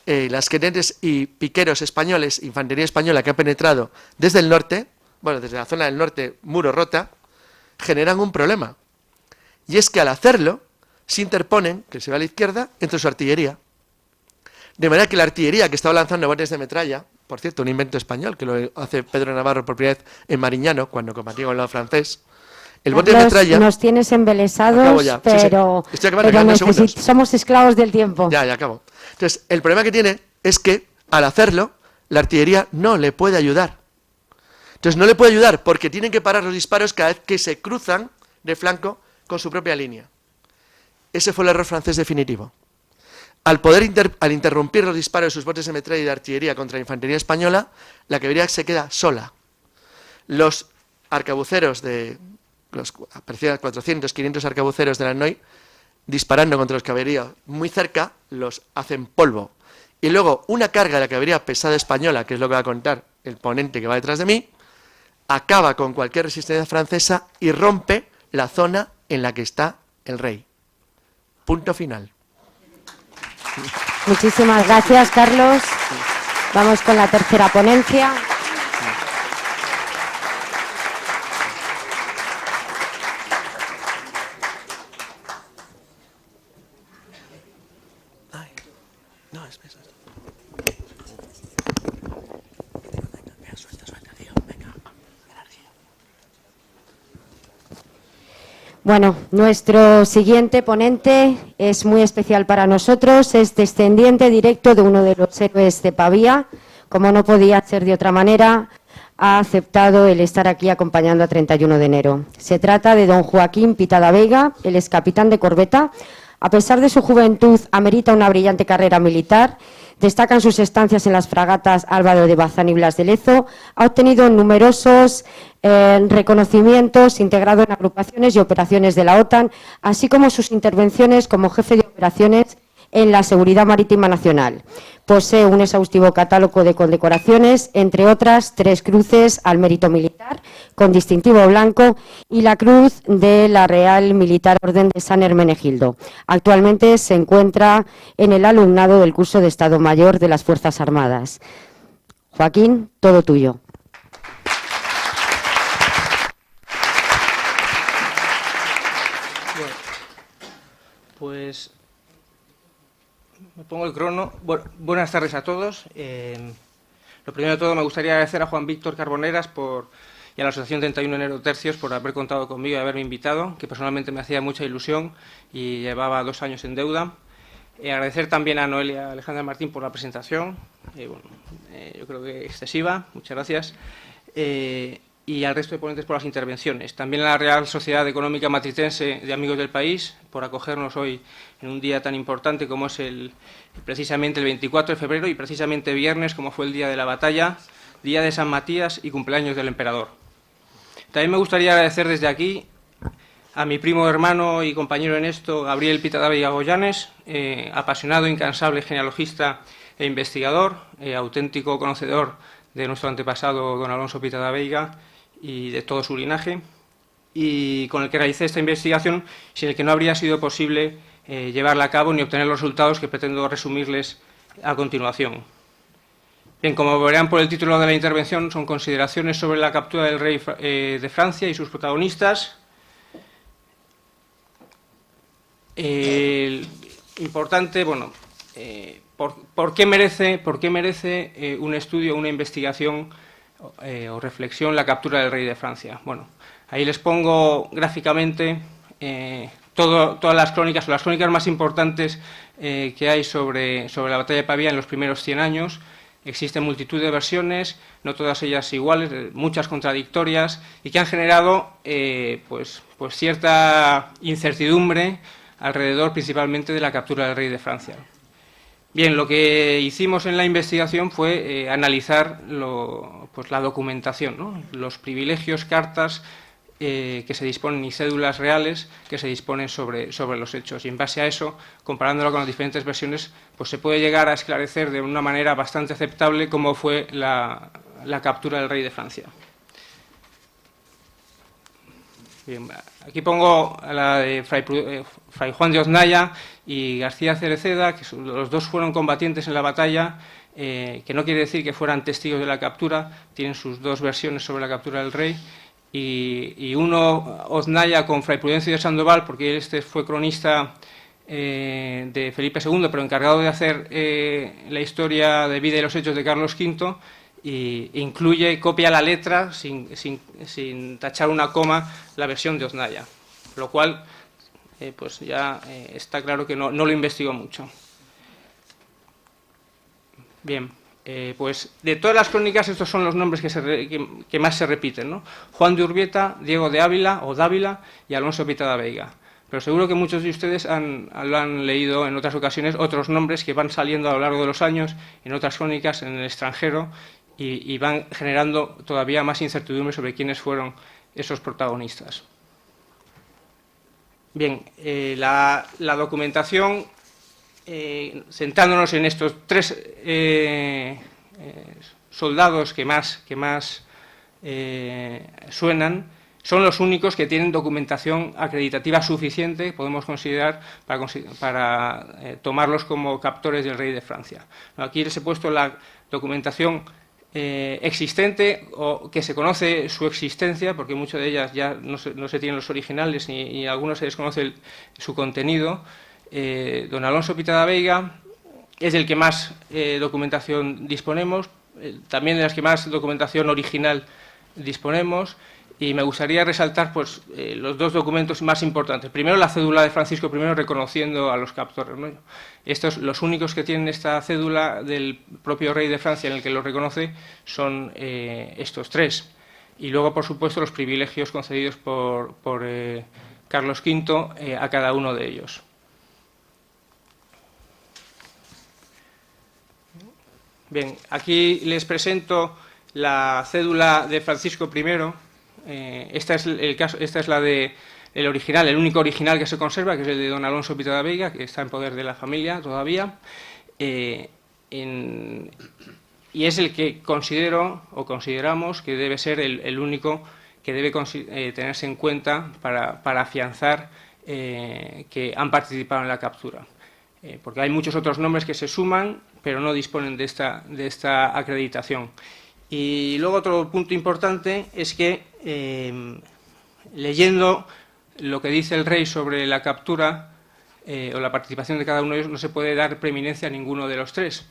lasquenetes y piqueros españoles, infantería española que ha penetrado desde el norte, bueno, desde la zona del norte, muro rota, generan un problema. Y es que al hacerlo, se interponen, que se va a la izquierda, entre su artillería. De manera que la artillería que estaba lanzando botes de metralla, por cierto, un invento español, que lo hace Pedro Navarro por primera vez en Mariñano, cuando combatió con el lado francés, el bote de metralla... Nos tienes embelesados, pero, sí. Estoy acabando, somos esclavos del tiempo. Ya acabo. Entonces, el problema que tiene es que, al hacerlo, la artillería no le puede ayudar. Entonces, no le puede ayudar porque tienen que parar los disparos cada vez que se cruzan de flanco con su propia línea. Ese fue el error francés definitivo. Al interrumpir los disparos de sus botes de metralla y de artillería contra la infantería española, la caballería se queda sola. Los arcabuceros aparecían 400, 500 arcabuceros de Lannoy, disparando contra los caballerías muy cerca, los hacen polvo. Y luego una carga de la caballería pesada española, que es lo que va a contar el ponente que va detrás de mí, acaba con cualquier resistencia francesa y rompe la zona en la que está el rey. Punto final. Muchísimas gracias, Carlos. Vamos con la tercera ponencia. Bueno, nuestro siguiente ponente es muy especial para nosotros, es descendiente directo de uno de los héroes de Pavía. Como no podía ser de otra manera, ha aceptado el estar aquí acompañando a 31 de enero. Se trata de don Joaquín Pitada Veiga, él es capitán de corbeta. A pesar de su juventud, amerita una brillante carrera militar. Destacan sus estancias en las fragatas Álvaro de Bazán y Blas de Lezo. Ha obtenido numerosos reconocimientos, integrado en agrupaciones y operaciones de la OTAN, así como sus intervenciones como jefe de operaciones en la seguridad marítima nacional. Posee un exhaustivo catálogo de condecoraciones, entre otras 3 cruces al mérito militar con distintivo blanco y la cruz de la Real Militar Orden de San Hermenegildo. Actualmente se encuentra en el alumnado del curso de Estado Mayor de las Fuerzas Armadas. Joaquín, todo tuyo. Pues Me pongo el crono. Bueno, buenas tardes a todos. Lo primero de todo, me gustaría agradecer a Juan Víctor Carboneras y a la Asociación 31 Erotercios por haber contado conmigo y haberme invitado, que personalmente me hacía mucha ilusión y llevaba 2 años en deuda. Agradecer también a Noelia Alejandra Martín por la presentación, yo creo que excesiva, muchas gracias. Y al resto de ponentes por las intervenciones. También a la Real Sociedad Económica Matritense de Amigos del País por acogernos hoy en un día tan importante como es precisamente el 24 de febrero y precisamente viernes, como fue el día de la batalla, día de San Matías y cumpleaños del emperador. También me gustaría agradecer desde aquí a mi primo, hermano y compañero en esto, Gabriel Pitadaveiga Goyanes, apasionado, incansable genealogista e investigador, auténtico conocedor de nuestro antepasado don Alonso Pitadaveiga y de todo su linaje, y con el que realicé esta investigación, sin el que no habría sido posible llevarla a cabo ni obtener los resultados que pretendo resumirles a continuación. Bien, como verán por el título de la intervención, son consideraciones sobre la captura del rey de Francia y sus protagonistas. Importante, bueno, ¿por qué merece un estudio, una investigación o reflexión la captura del rey de Francia? Bueno, ahí les pongo gráficamente todas las crónicas, o las crónicas más importantes que hay sobre la batalla de Pavía en los primeros 100 años. Existen multitud de versiones, no todas ellas iguales, muchas contradictorias, y que han generado pues cierta incertidumbre alrededor principalmente de la captura del rey de Francia. Bien, lo que hicimos en la investigación fue analizar la documentación, ¿no? Los privilegios, cartas que se disponen y cédulas reales que se disponen sobre los hechos. Y en base a eso, comparándolo con las diferentes versiones, pues se puede llegar a esclarecer de una manera bastante aceptable cómo fue la captura del rey de Francia. Bien, aquí pongo a la de Fray Juan de Oznaya y García Cereceda, que los dos fueron combatientes en la batalla, que no quiere decir que fueran testigos de la captura, tienen sus dos versiones sobre la captura del rey, y uno Oznaya con Fray Prudencio de Sandoval, porque este fue cronista de Felipe II, pero encargado de hacer la historia de vida y los hechos de Carlos V, y copia la letra sin tachar una coma la versión de Oznaya, lo cual pues ya está claro que no lo investigó mucho. Bien, pues de todas las crónicas estos son los nombres que más se repiten, ¿no? Juan de Urbieta, Diego de Ávila o Dávila y Alonso Pitadaveiga. Pero seguro que muchos de ustedes lo han leído en otras ocasiones, otros nombres que van saliendo a lo largo de los años en otras crónicas en el extranjero y van generando todavía más incertidumbre sobre quiénes fueron esos protagonistas. Bien, la documentación, centrándonos en estos 3 soldados que más suenan, son los únicos que tienen documentación acreditativa suficiente, podemos considerar, para tomarlos como captores del rey de Francia. Aquí les he puesto la documentación existente o que se conoce su existencia, porque muchas de ellas ya no se tienen los originales y algunos se desconoce su contenido. Don Alonso Pitadaveiga es el que más documentación disponemos, también de las que más documentación original disponemos, y me gustaría resaltar pues, los 2 documentos más importantes. Primero, la cédula de Francisco I reconociendo a los captores, ¿no? Estos, los únicos que tienen esta cédula del propio rey de Francia en el que lo reconoce son estos 3. Y luego, por supuesto, los privilegios concedidos por Carlos V a cada uno de ellos. Bien, aquí les presento la cédula de Francisco I. Esta es la del original, el único original que se conserva, que es el de don Alonso Pitadaveiga, que está en poder de la familia todavía, y es el que consideramos que debe ser el único que debe tenerse en cuenta para afianzar que han participado en la captura. Porque hay muchos otros nombres que se suman, pero no disponen de esta acreditación. Y luego otro punto importante es que, leyendo lo que dice el rey sobre la captura, o la participación de cada uno de ellos, no se puede dar preeminencia a ninguno de los tres.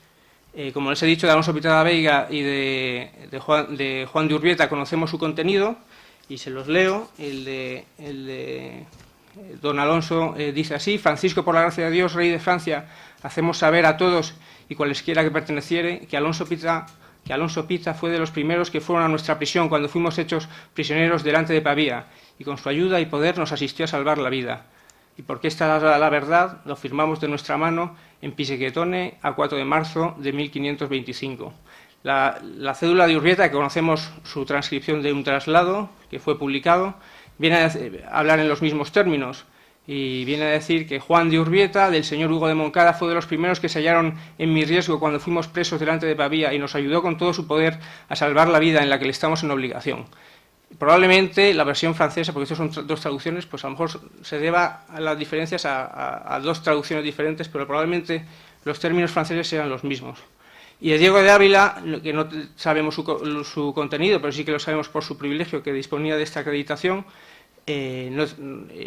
Como les he dicho, de Alonso Pitada Veiga y de Juan de Urbieta conocemos su contenido y se los leo. El de don Alonso dice así: Francisco, por la gracia de Dios, rey de Francia, hacemos saber a todos y cualesquiera que perteneciere que Alonso Pita fue de los primeros que fueron a nuestra prisión cuando fuimos hechos prisioneros delante de Pavía, y con su ayuda y poder nos asistió a salvar la vida. Y porque esta es la verdad, lo firmamos de nuestra mano en Pisequetone a 4 de marzo de 1525. La cédula de Urbieta, que conocemos su transcripción de un traslado que fue publicado, viene a hablar en los mismos términos y viene a decir que Juan de Urbieta, del señor Hugo de Moncada, fue de los primeros que se hallaron en mi riesgo cuando fuimos presos delante de Pavía y nos ayudó con todo su poder a salvar la vida en la que le estamos en obligación. Probablemente la versión francesa, porque estas son dos traducciones, pues a lo mejor se deba a las diferencias a dos traducciones diferentes, pero probablemente los términos franceses sean los mismos. Y de Diego de Ávila, que no sabemos su contenido, pero sí que lo sabemos por su privilegio que disponía de esta acreditación,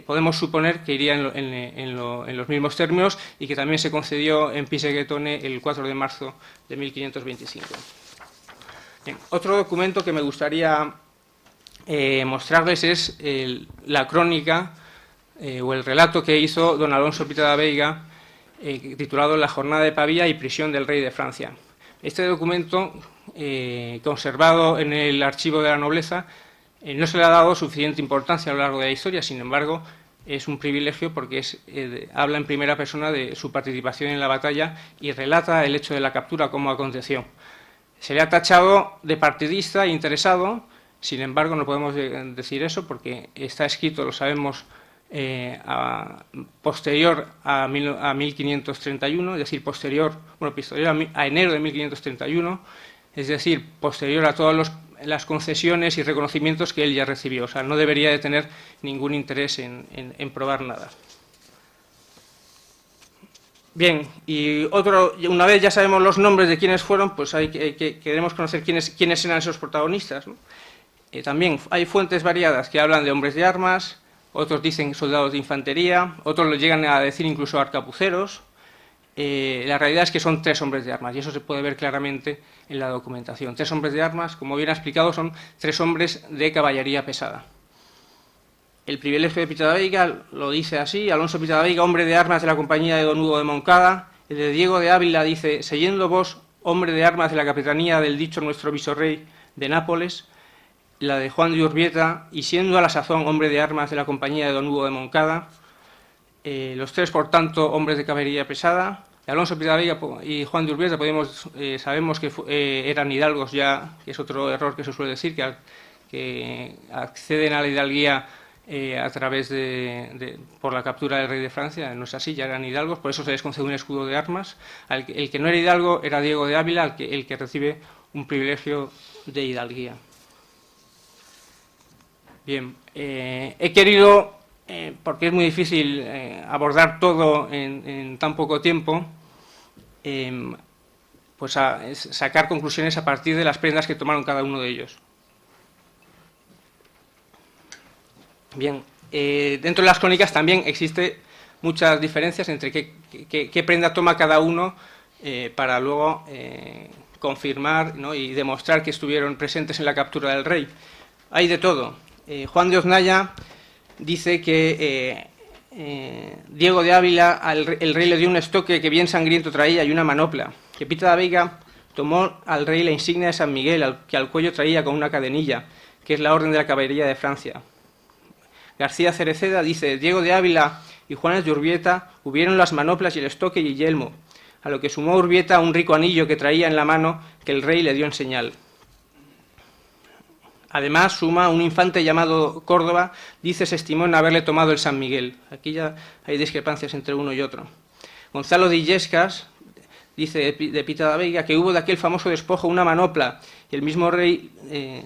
podemos suponer que iría en los mismos términos y que también se concedió en Pisequetone el 4 de marzo de 1525. Bien, otro documento que me gustaría mostrarles es la crónica o el relato que hizo don Alonso Pitada Veiga, titulado La jornada de Pavía y prisión del rey de Francia. Este documento, conservado en el archivo de la nobleza, no se le ha dado suficiente importancia a lo largo de la historia. Sin embargo, es un privilegio porque habla en primera persona de su participación en la batalla y relata el hecho de la captura, cómo aconteció. Se le ha tachado de partidista e interesado. Sin embargo, no podemos decir eso porque está escrito, lo sabemos, posterior a 1531, es decir, posterior a enero de 1531, es decir, posterior a todas las concesiones y reconocimientos que él ya recibió. O sea, no debería de tener ningún interés en probar nada. Bien, y una vez ya sabemos los nombres de quiénes fueron, pues queremos conocer quiénes eran esos protagonistas, ¿no? También hay fuentes variadas que hablan de hombres de armas, otros dicen soldados de infantería, otros lo llegan a decir incluso arcabuceros. La realidad es que son 3 hombres de armas y eso se puede ver claramente en la documentación. 3 hombres de armas, como bien ha explicado, son 3 hombres de caballería pesada. El privilegio de Pitada Veiga lo dice así: Alonso Pitada Veiga, hombre de armas de la compañía de don Hugo de Moncada. El de Diego de Ávila dice: seyendo vos, hombre de armas de la capitanía del dicho nuestro visorrey de Nápoles. La de Juan de Urbieta, y siendo a la sazón hombre de armas de la compañía de don Hugo de Moncada. Los 3, por tanto, hombres de caballería pesada. Alonso Pitada Veiga y Juan de Urbieta sabemos que eran hidalgos ya, que es otro error que se suele decir, que acceden a la hidalguía a través por la captura del rey de Francia. No es así, ya eran hidalgos, por eso se les concede un escudo de armas. El que no era hidalgo era Diego de Ávila, el que recibe un privilegio de hidalguía. Bien, he querido, porque es muy difícil abordar todo en tan poco tiempo, pues sacar conclusiones a partir de las prendas que tomaron cada uno de ellos. Bien, dentro de las crónicas también existen muchas diferencias entre qué prenda toma cada uno para luego confirmar, ¿no?, y demostrar que estuvieron presentes en la captura del rey. Hay de todo. Juan de Osnaya dice que Diego de Ávila, el rey le dio un estoque que bien sangriento traía y una manopla. Que Pitada Veiga tomó al rey la insignia de San Miguel, que al cuello traía con una cadenilla, que es la orden de la caballería de Francia. García Cereceda dice: Diego de Ávila y Juanes de Urbieta hubieron las manoplas y el estoque y yelmo, a lo que sumó Urbieta un rico anillo que traía en la mano que el rey le dio en señal. Además, suma un infante llamado Córdoba, dice se estimó en haberle tomado el San Miguel. Aquí ya hay discrepancias entre uno y otro. Gonzalo de Illescas dice de Pitada Veiga que hubo de aquel famoso despojo una manopla y el mismo rey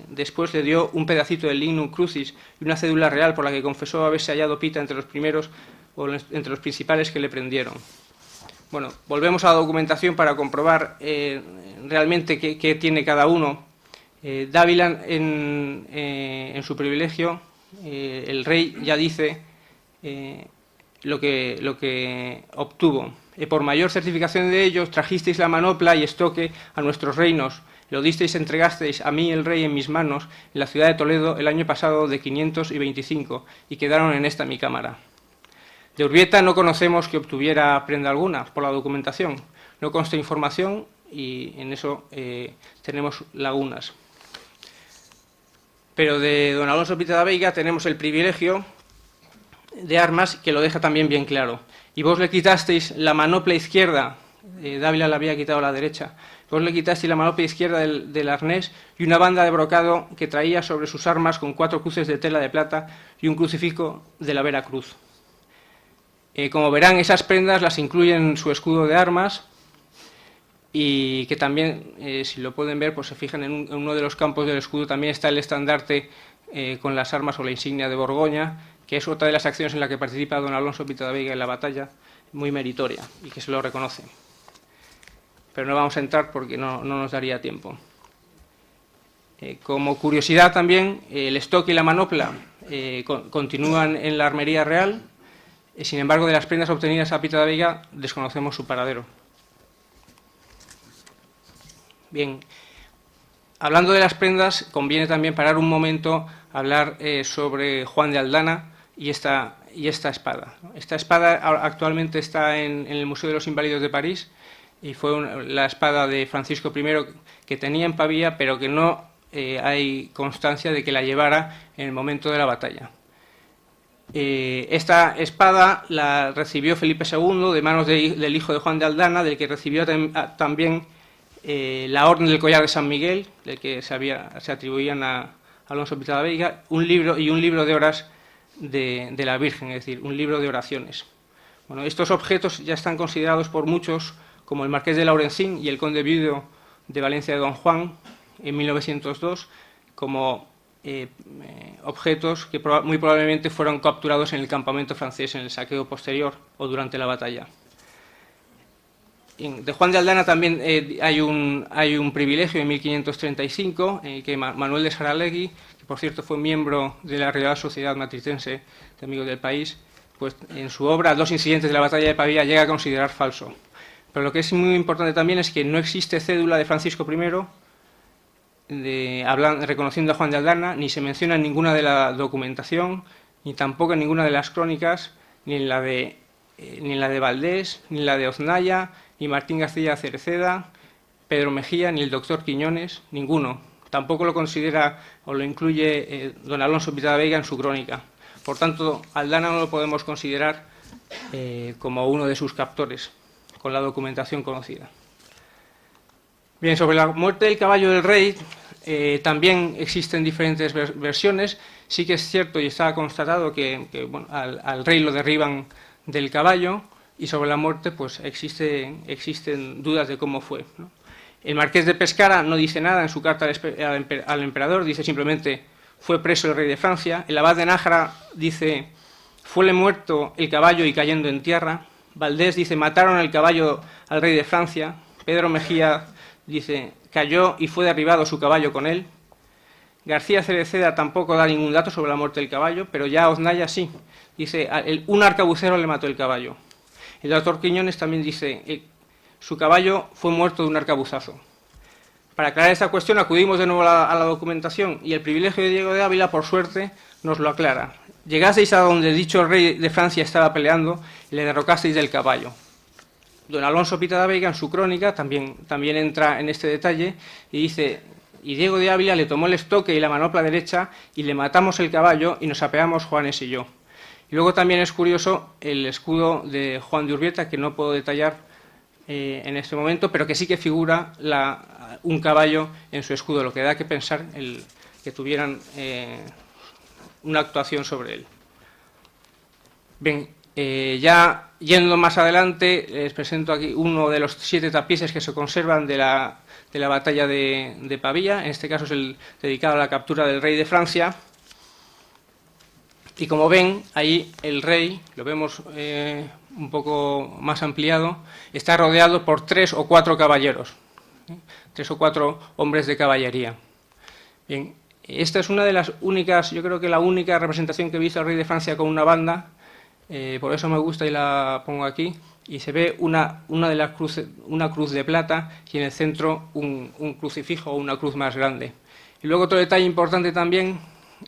después le dio un pedacito del lignum crucis y una cédula real por la que confesó haberse hallado Pita entre los primeros o entre los principales que le prendieron. Bueno, volvemos a la documentación para comprobar realmente qué tiene cada uno. Dávila en su privilegio, el rey ya dice lo que obtuvo. Por mayor certificación de ellos, trajisteis la manopla y estoque a nuestros reinos. Lo disteis, entregasteis a mí el rey en mis manos, en la ciudad de Toledo, el año pasado de 525, y quedaron en esta mi cámara. De Urbieta no conocemos que obtuviera prenda alguna por la documentación. No consta información y en eso tenemos lagunas. Pero de don Alonso Pita da Veiga tenemos el privilegio de armas que lo deja también bien claro. Y vos le quitasteis la manopla izquierda, Dávila le había quitado la derecha, vos le quitasteis la manopla izquierda del arnés y una banda de brocado que traía sobre sus armas con 4 cruces de tela de plata y un crucifijo de la Vera Cruz. Como verán, esas prendas las incluyen en su escudo de armas y que también, si lo pueden ver, pues se fijan en uno de los campos del escudo también está el estandarte con las armas o la insignia de Borgoña, que es otra de las acciones en la que participa don Alonso Pita da Veiga en la batalla, muy meritoria y que se lo reconoce. Pero no vamos a entrar porque no nos daría tiempo. Como curiosidad también, el estoque y la manopla continúan en la Armería Real. Sin embargo, de las prendas obtenidas a Pita da Veiga desconocemos su paradero. Bien, hablando de las prendas, conviene también parar un momento a hablar sobre Juan de Aldana y esta espada. Esta espada actualmente está en el Museo de los Inválidos de París y fue la espada de Francisco I que tenía en Pavía, pero que no hay constancia de que la llevara en el momento de la batalla. Esta espada la recibió Felipe II de manos del hijo de Juan de Aldana, del que recibió también la Orden del Collar de San Miguel, del que se atribuían a Alonso Pita da Veiga, un libro de horas de la Virgen, es decir, un libro de oraciones. Bueno, estos objetos ya están considerados por muchos, como el Marqués de Laurencín y el Conde Viudo de Valencia de Don Juan, en 1902, como objetos que muy probablemente fueron capturados en el campamento francés en el saqueo posterior o durante la batalla. De Juan de Aldana también hay un privilegio en 1535 en el que Manuel de Saralegui, que por cierto fue miembro de la Real Sociedad Matritense de Amigos del País, pues en su obra Dos incidentes de la batalla de Pavía llega a considerar falso. Pero lo que es muy importante también es que no existe cédula de Francisco I reconociendo a Juan de Aldana, ni se menciona en ninguna de la documentación, ni tampoco en ninguna de las crónicas, ni en la de Valdés, ni en la de Oznaya, ni Martín García Cereceda, Pedro Mejía, ni el doctor Quiñones, ninguno. Tampoco lo considera o lo incluye don Alonso Pita da Veiga en su crónica. Por tanto, Aldana no lo podemos considerar como uno de sus captores, con la documentación conocida. Bien, sobre la muerte del caballo del rey, también existen diferentes versiones. Sí que es cierto y está constatado que bueno, al rey lo derriban del caballo, y sobre la muerte pues existen dudas de cómo fue, ¿no? El marqués de Pescara no dice nada en su carta al emperador, dice simplemente fue preso el rey de Francia. El abad de Nájera dice fuele muerto el caballo y cayendo en tierra. Valdés dice mataron el caballo al rey de Francia. Pedro Mejía dice cayó y fue derribado su caballo con él. García Cereceda tampoco da ningún dato sobre la muerte del caballo, pero ya Oznaya sí. Dice un arcabucero le mató el caballo. El doctor Quiñones también dice su caballo fue muerto de un arcabuzazo. Para aclarar esta cuestión acudimos de nuevo a la documentación y el privilegio de Diego de Ávila, por suerte, nos lo aclara. Llegasteis a donde dicho rey de Francia estaba peleando y le derrocasteis del caballo. Don Alonso Pita da Veiga en su crónica también entra en este detalle y dice: y Diego de Ávila le tomó el estoque y la manopla derecha y le matamos el caballo y nos apeamos Juanes y yo. Y luego también es curioso el escudo de Juan de Urbieta, que no puedo detallar en este momento, pero que sí que figura un caballo en su escudo, lo que da que pensar que tuvieran una actuación sobre él. Bien, ya yendo más adelante, les presento aquí uno de los 7 tapices que se conservan de la batalla de Pavía. En este caso es el dedicado a la captura del rey de Francia. Y como ven, ahí el rey, lo vemos un poco más ampliado, está rodeado por 3 o 4 caballeros, 3 o 4 hombres de caballería. Bien, esta es una de las únicas, yo creo que la única representación que he visto al rey de Francia con una banda, por eso me gusta y la pongo aquí, y se ve una cruz de plata y en el centro un crucifijo o una cruz más grande. Y luego otro detalle importante también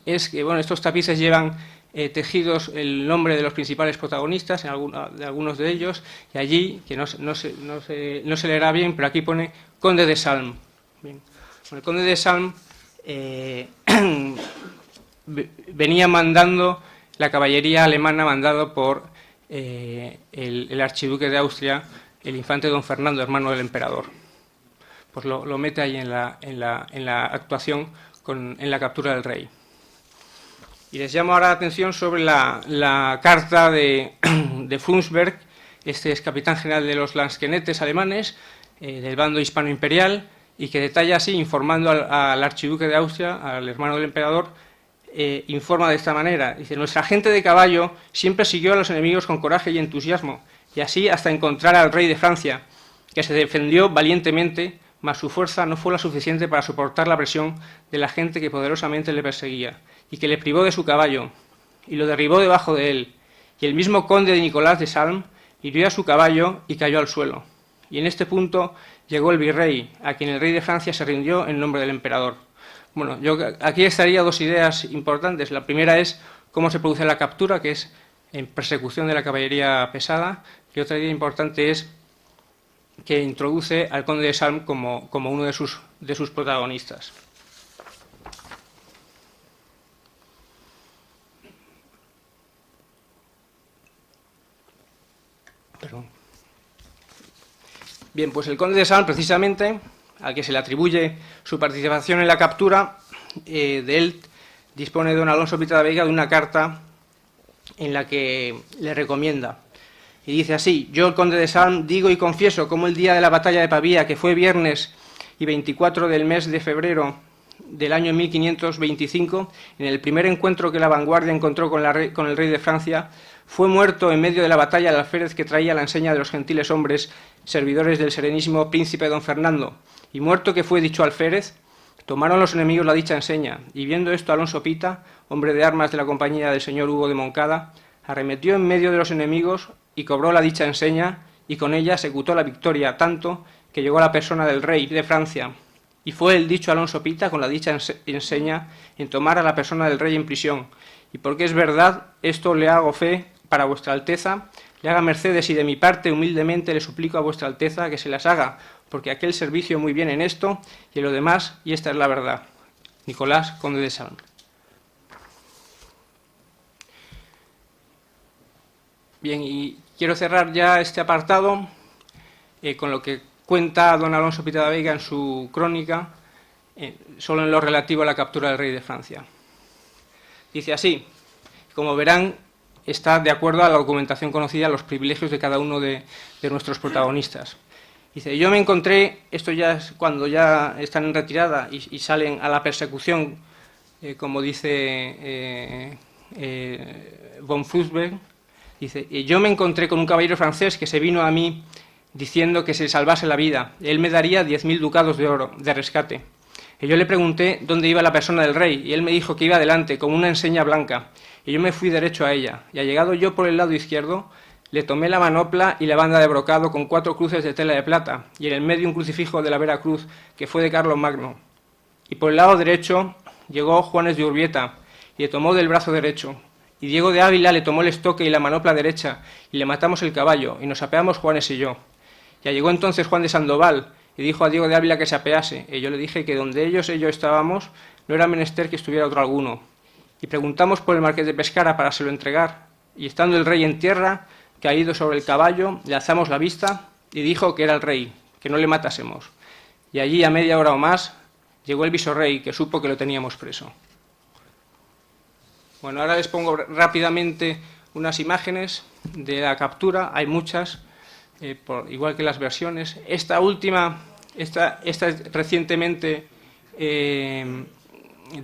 es que bueno, estos tapices llevan tejidos el nombre de los principales protagonistas, de algunos de ellos, y allí, que no se leerá bien, pero aquí pone Conde de Salm. Bien. Bueno, el Conde de Salm venía mandando la caballería alemana mandado por el archiduque de Austria, el infante don Fernando, hermano del emperador. Pues lo mete ahí en la actuación, en la captura del rey. Y les llamo ahora la atención sobre la carta de Frundsberg, este es capitán general de los Lanzknechts alemanes, del bando hispano-imperial, y que detalla así, informando al archiduque de Austria, al hermano del emperador, informa de esta manera. Dice, nuestra gente de caballo siempre siguió a los enemigos con coraje y entusiasmo, y así hasta encontrar al rey de Francia, que se defendió valientemente, mas su fuerza no fue la suficiente para soportar la presión de la gente que poderosamente le perseguía, y que le privó de su caballo, y lo derribó debajo de él. Y el mismo conde de Nicolás de Salm hirió a su caballo y cayó al suelo. Y en este punto llegó el virrey, a quien el rey de Francia se rindió en nombre del emperador. Bueno, yo aquí estaría dos ideas importantes. La primera es cómo se produce la captura, que es en persecución de la caballería pesada, y otra idea importante es que introduce al conde de Salm como uno de sus protagonistas. Perdón. Bien, pues el conde de Salm, precisamente, al que se le atribuye su participación en la captura, de él dispone don Alonso Pita de Veiga de una carta en la que le recomienda. Y dice así: yo, el conde de Salm, digo y confieso cómo el día de la batalla de Pavía, que fue viernes y 24 del mes de febrero del año 1525, en el primer encuentro que la vanguardia encontró con el rey de Francia, fue muerto en medio de la batalla el alférez que traía la enseña de los gentiles hombres, servidores del serenísimo príncipe don Fernando, y muerto que fue dicho alférez, tomaron los enemigos la dicha enseña, y viendo esto Alonso Pita, hombre de armas de la compañía del señor Hugo de Moncada, arremetió en medio de los enemigos y cobró la dicha enseña, y con ella ejecutó la victoria tanto que llegó a la persona del rey de Francia, y fue el dicho Alonso Pita con la dicha enseña en tomar a la persona del rey en prisión, y porque es verdad, esto le hago fe para vuestra alteza, le haga mercedes y de mi parte humildemente le suplico a vuestra alteza que se las haga, porque aquel servicio muy bien en esto y en lo demás, y esta es la verdad. Nicolás, conde de Salm. Bien, y quiero cerrar ya este apartado con lo que cuenta don Alonso Pita de Veiga en su crónica, solo en lo relativo a la captura del rey de Francia. Dice así: como verán, está de acuerdo a la documentación conocida, a los privilegios de cada uno de nuestros protagonistas. Dice, yo me encontré, esto ya es cuando ya están en retirada y salen a la persecución, como dice von Frundsberg, dice, yo me encontré con un caballero francés que se vino a mí diciendo que se salvase la vida. Él me daría 10.000 ducados de oro de rescate. Y yo le pregunté dónde iba la persona del rey, y él me dijo que iba adelante, con una enseña blanca. Y yo me fui derecho a ella, y llegado yo por el lado izquierdo, le tomé la manopla y la banda de brocado con 4 cruces de tela de plata, y en el medio un crucifijo de la Vera Cruz, que fue de Carlos Magno. Y por el lado derecho llegó Juanes de Urbieta, y le tomó del brazo derecho. Y Diego de Ávila le tomó el estoque y la manopla derecha, y le matamos el caballo, y nos apeamos Juanes y yo. Ya llegó entonces Juan de Sandoval, y dijo a Diego de Ávila que se apease, y yo le dije que donde ellos y yo estábamos, no era menester que estuviera otro alguno. Y preguntamos por el marqués de Pescara para se lo entregar, y estando el rey en tierra, caído sobre el caballo, le alzamos la vista, y dijo que era el rey, que no le matásemos. Y allí, a media hora o más, llegó el visorrey, que supo que lo teníamos preso. Bueno, ahora les pongo rápidamente unas imágenes de la captura, hay muchas, igual que las versiones. Esta última, esta es recientemente de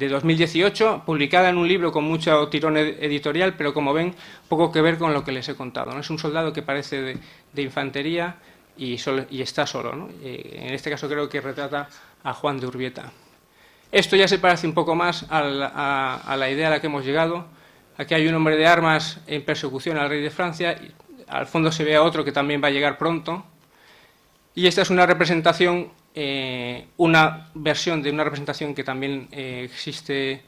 2018, publicada en un libro con mucho tirón editorial, pero como ven, poco que ver con lo que les he contado, ¿no? Es un soldado que parece de infantería y está solo, ¿no? En este caso creo que retrata a Juan de Urbieta. Esto ya se parece un poco más a la idea a la que hemos llegado. Aquí hay un hombre de armas en persecución al rey de Francia, y al fondo se ve a otro que también va a llegar pronto. Y esta es una representación, una versión de una representación que también existe,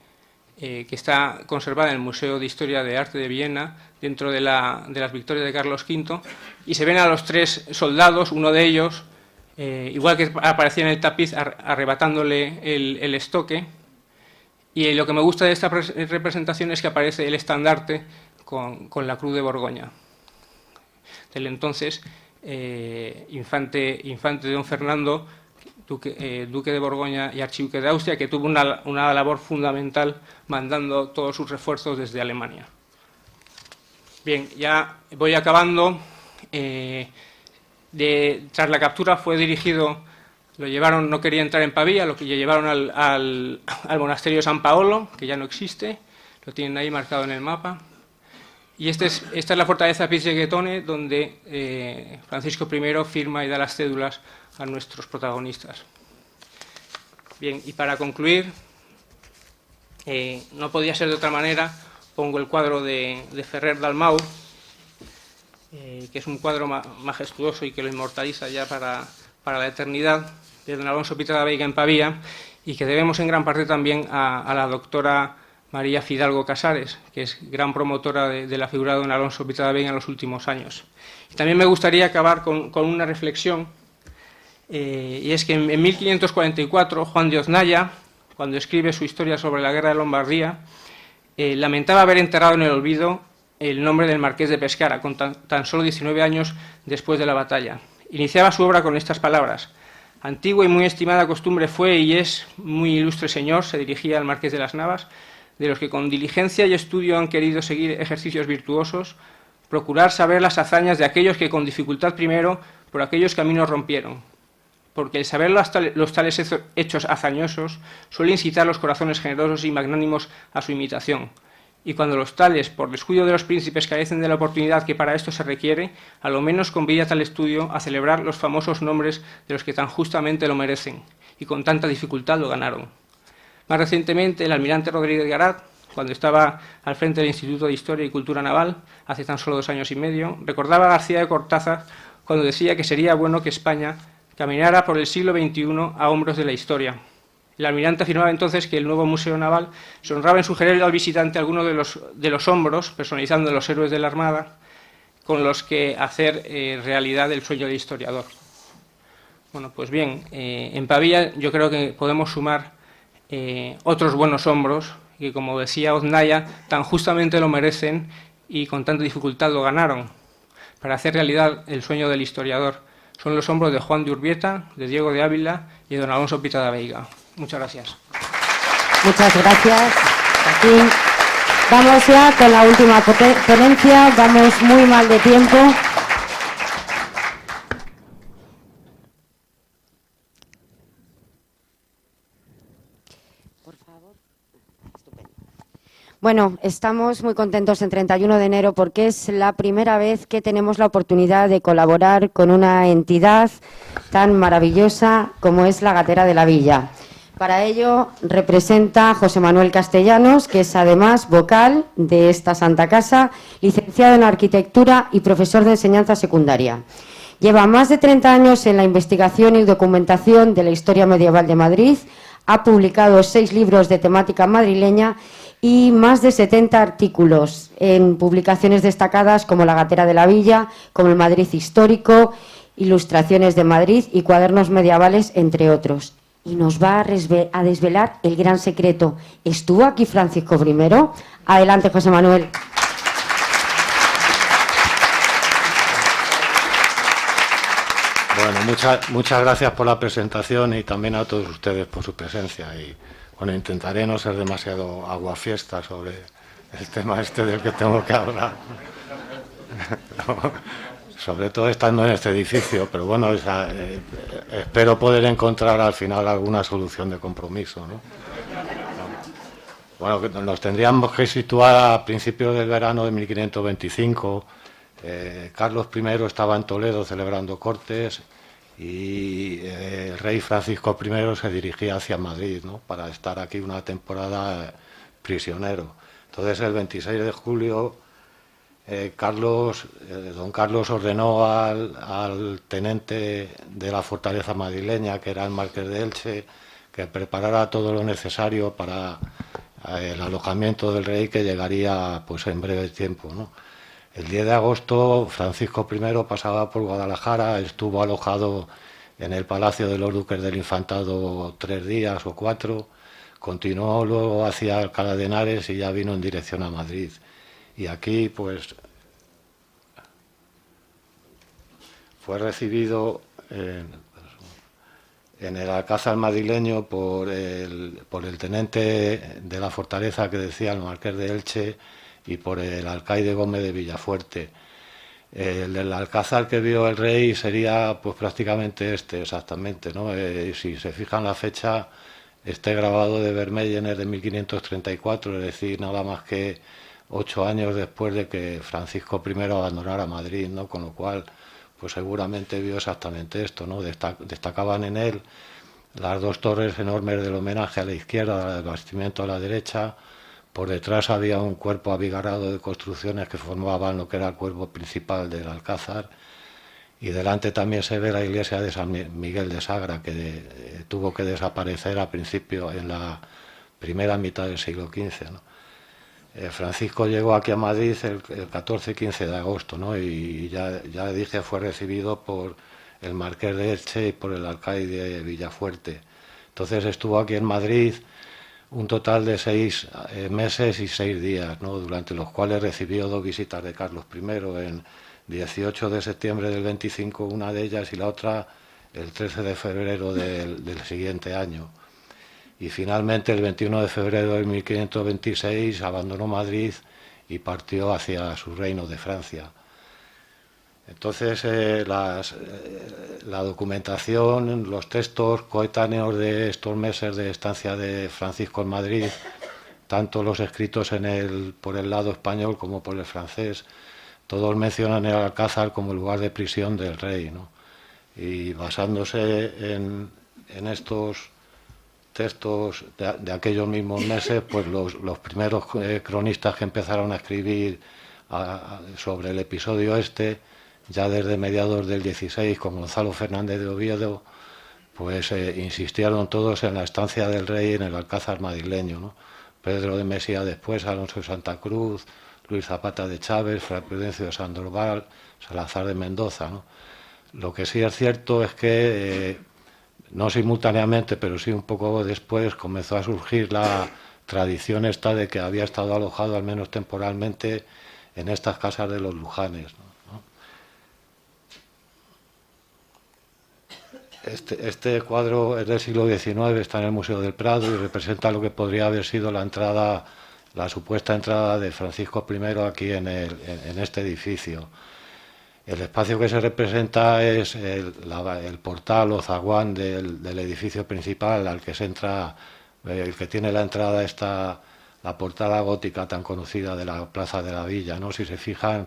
que está conservada en el Museo de Historia de Arte de Viena, dentro de las victorias de Carlos V, y se ven a los tres soldados, uno de ellos, igual que aparecía en el tapiz, arrebatándole el estoque. Y lo que me gusta de esta representación es que aparece el estandarte con la Cruz de Borgoña, del entonces infante don Fernando, duque de Borgoña y archiduque de Austria, que tuvo una labor fundamental mandando todos sus refuerzos desde Alemania. Bien, ya voy acabando. Tras la captura fue dirigido, lo llevaron, no quería entrar en Pavía, lo llevaron al monasterio de San Paolo, que ya no existe, lo tienen ahí marcado en el mapa. Y esta es la fortaleza Pizzighettone, donde Francisco I firma y da las cédulas a nuestros protagonistas. Bien, y para concluir, no podía ser de otra manera, pongo el cuadro de Ferrer Dalmau, que es un cuadro majestuoso y que lo inmortaliza ya para la eternidad, de don Alonso Pitada Veiga en Pavía, y que debemos en gran parte también a la doctora María Fidalgo Casares, que es gran promotora de la figura de don Alonso Pitada Veiga en los últimos años. Y también me gustaría acabar con una reflexión, y es que en 1544 Juan de Oznaya, cuando escribe su historia sobre la guerra de Lombardía, lamentaba haber enterrado en el olvido el nombre del marqués de Pescara, con tan solo 19 años después de la batalla. Iniciaba su obra con estas palabras: antigua y muy estimada costumbre fue y es, muy ilustre señor, se dirigía al marqués de las Navas, de los que con diligencia y estudio han querido seguir ejercicios virtuosos, procurar saber las hazañas de aquellos que con dificultad primero por aquellos caminos rompieron, porque el saber los tales hechos hazañosos suele incitar los corazones generosos y magnánimos a su imitación, y cuando los tales, por descuido de los príncipes, carecen de la oportunidad que para esto se requiere, a lo menos convida tal estudio a celebrar los famosos nombres de los que tan justamente lo merecen, y con tanta dificultad lo ganaron. Más recientemente, el almirante Rodríguez Garat, cuando estaba al frente del Instituto de Historia y Cultura Naval, hace tan solo 2 años y medio, recordaba a García de Cortázar cuando decía que sería bueno que España caminara por el siglo XXI a hombros de la historia. El almirante afirmaba entonces que el nuevo Museo Naval se honraba en sugerir al visitante algunos de los hombros, personalizando los héroes de la Armada, con los que hacer realidad el sueño del historiador. Bueno, pues bien, en Pavía yo creo que podemos sumar otros buenos hombros, que como decía Oznaya, tan justamente lo merecen y con tanta dificultad lo ganaron, para hacer realidad el sueño del historiador. Son los hombros de Juan de Urbieta, de Diego de Ávila y de don Alonso Pitada Veiga. Muchas gracias. Muchas gracias, Joaquín. Vamos ya con la última ponencia, vamos muy mal de tiempo. Por favor. Estupendo. Bueno, estamos muy contentos en 31 de enero porque es la primera vez que tenemos la oportunidad de colaborar con una entidad tan maravillosa como es la Gatera de la Villa. Para ello representa José Manuel Castellanos, que es además vocal de esta Santa Casa, licenciado en Arquitectura y profesor de enseñanza secundaria. Lleva más de 30 años en la investigación y documentación de la historia medieval de Madrid, ha publicado 6 libros de temática madrileña y más de 70 artículos en publicaciones destacadas como La Gatera de la Villa, como El Madrid Histórico, Ilustraciones de Madrid y Cuadernos Medievales, entre otros. Y nos va a desvelar el gran secreto. ¿Estuvo aquí Francisco I? Adelante, José Manuel. Bueno, muchas gracias por la presentación y también a todos ustedes por su presencia. Y bueno, intentaré no ser demasiado aguafiesta sobre el tema este del que tengo que hablar. Sobre todo estando en este edificio, pero bueno, espero poder encontrar al final alguna solución de compromiso, ¿no? Bueno, nos tendríamos que situar a principios del verano de 1525. Carlos I estaba en Toledo celebrando cortes y el rey Francisco I se dirigía hacia Madrid, ¿no?, para estar aquí una temporada prisionero. Entonces, el 26 de julio, don Carlos ordenó al tenente de la fortaleza madrileña, que era el marqués de Elche, que preparara todo lo necesario para el alojamiento del rey, que llegaría pues en breve tiempo, ¿no? El 10 de agosto Francisco I pasaba por Guadalajara, estuvo alojado en el Palacio de los Duques del Infantado 3 días o 4, continuó luego hacia Alcalá de Henares y ya vino en dirección a Madrid. Y aquí pues fue recibido en el Alcázar madrileño por el tenente de la fortaleza que decía el marqués de Elche y por el alcaide Gómez de Villafuerte. El alcázar que vio el rey sería pues prácticamente este, exactamente, ¿no? Si se fijan la fecha, este grabado de Vermellen es de 1534, es decir, nada más que 8 años después de que Francisco I abandonara Madrid, ¿no? Con lo cual, pues seguramente vio exactamente esto, ¿no? Destacaban en él las 2 torres enormes del homenaje a la izquierda, el bastimiento a la derecha. Por detrás había un cuerpo abigarrado de construcciones que formaban lo que era el cuerpo principal del Alcázar, y delante también se ve la iglesia de San Miguel de Sagra, que tuvo que desaparecer a principio, en la primera mitad del siglo XV, ¿no? Francisco llegó aquí a Madrid el 14-15 de agosto, ¿no? Y ya dije, fue recibido por el marqués de Elche y por el alcaide Villafuerte. Entonces estuvo aquí en Madrid un total de 6 meses y 6 días, ¿no? Durante los cuales recibió 2 visitas de Carlos I, en 18 de septiembre del 25 una de ellas y la otra el 13 de febrero del siguiente año. Y finalmente el 21 de febrero de 1526 abandonó Madrid y partió hacia su reino de Francia. Entonces la documentación, los textos coetáneos de estos meses de estancia de Francisco en Madrid, tanto los escritos por el lado español como por el francés, todos mencionan el Alcázar como lugar de prisión del rey, ¿no? Y basándose en estos textos de aquellos mismos meses, pues los primeros cronistas que empezaron a escribir sobre el episodio ya desde mediados del 16, con Gonzalo Fernández de Oviedo, pues insistieron todos en la estancia del rey en el Alcázar madrileño, ¿no? Pedro de Mesía después, Alonso de Santa Cruz, Luis Zapata de Chávez, Fray Prudencio de Sandoval, Salazar de Mendoza, ¿no? Lo que sí es cierto es que, no simultáneamente, pero sí un poco después, comenzó a surgir la tradición esta de que había estado alojado, al menos temporalmente, en estas casas de los Lujanes, ¿no? Este cuadro es del siglo XIX, está en el Museo del Prado y representa lo que podría haber sido la supuesta entrada de Francisco I aquí en este edificio. El espacio que se representa es el portal o zaguán del edificio principal al que se entra, el que tiene la entrada la portada gótica tan conocida de la Plaza de la Villa, ¿no? Si se fijan,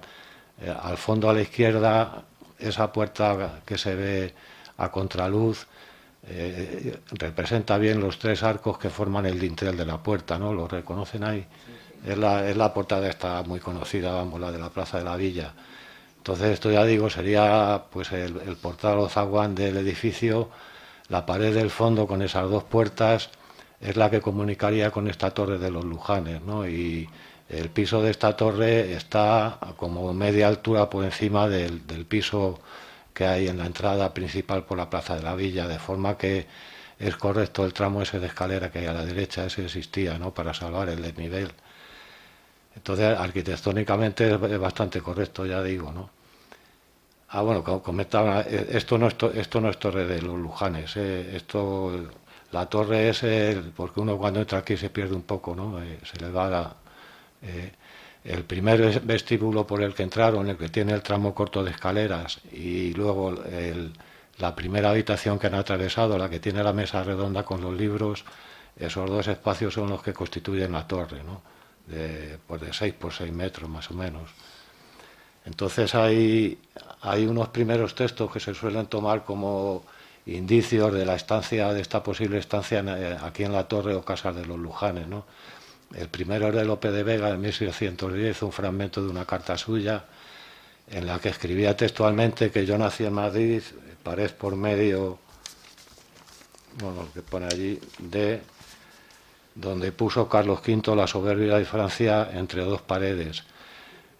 al fondo a la izquierda, esa puerta que se ve a contraluz representa bien los 3 arcos que forman el dintel de la puerta, ¿no? ¿Lo reconocen ahí? Es la portada esta muy conocida, vamos, la de la Plaza de la Villa. Entonces esto, ya digo, sería pues el portal o zaguán del edificio. La pared del fondo con esas 2 puertas es la que comunicaría con esta torre de los Lujanes, ¿no? Y el piso de esta torre está como media altura por encima del piso que hay en la entrada principal por la Plaza de la Villa, de forma que es correcto el tramo ese de escalera que hay a la derecha, ese existía, ¿no? Para salvar el desnivel. Entonces, arquitectónicamente es bastante correcto, ya digo, ¿no? Bueno, como comentaba, esto no es Torre de los Lujanes, la torre es porque uno cuando entra aquí se pierde un poco, ¿no? Se le va el primer vestíbulo por el que entraron, el que tiene el tramo corto de escaleras, y luego la primera habitación que han atravesado, la que tiene la mesa redonda con los libros, esos 2 espacios son los que constituyen la torre, ¿no? De 6 por 6 metros más o menos. Entonces hay unos primeros textos que se suelen tomar como indicios de esta posible estancia aquí en la torre o Casas de los Lujanes, ¿no? El primero es de Lope de Vega, de 1610, un fragmento de una carta suya, en la que escribía textualmente que yo nací en Madrid, pared por medio, bueno, lo que pone allí, de donde puso Carlos V la soberbia de Francia entre dos paredes.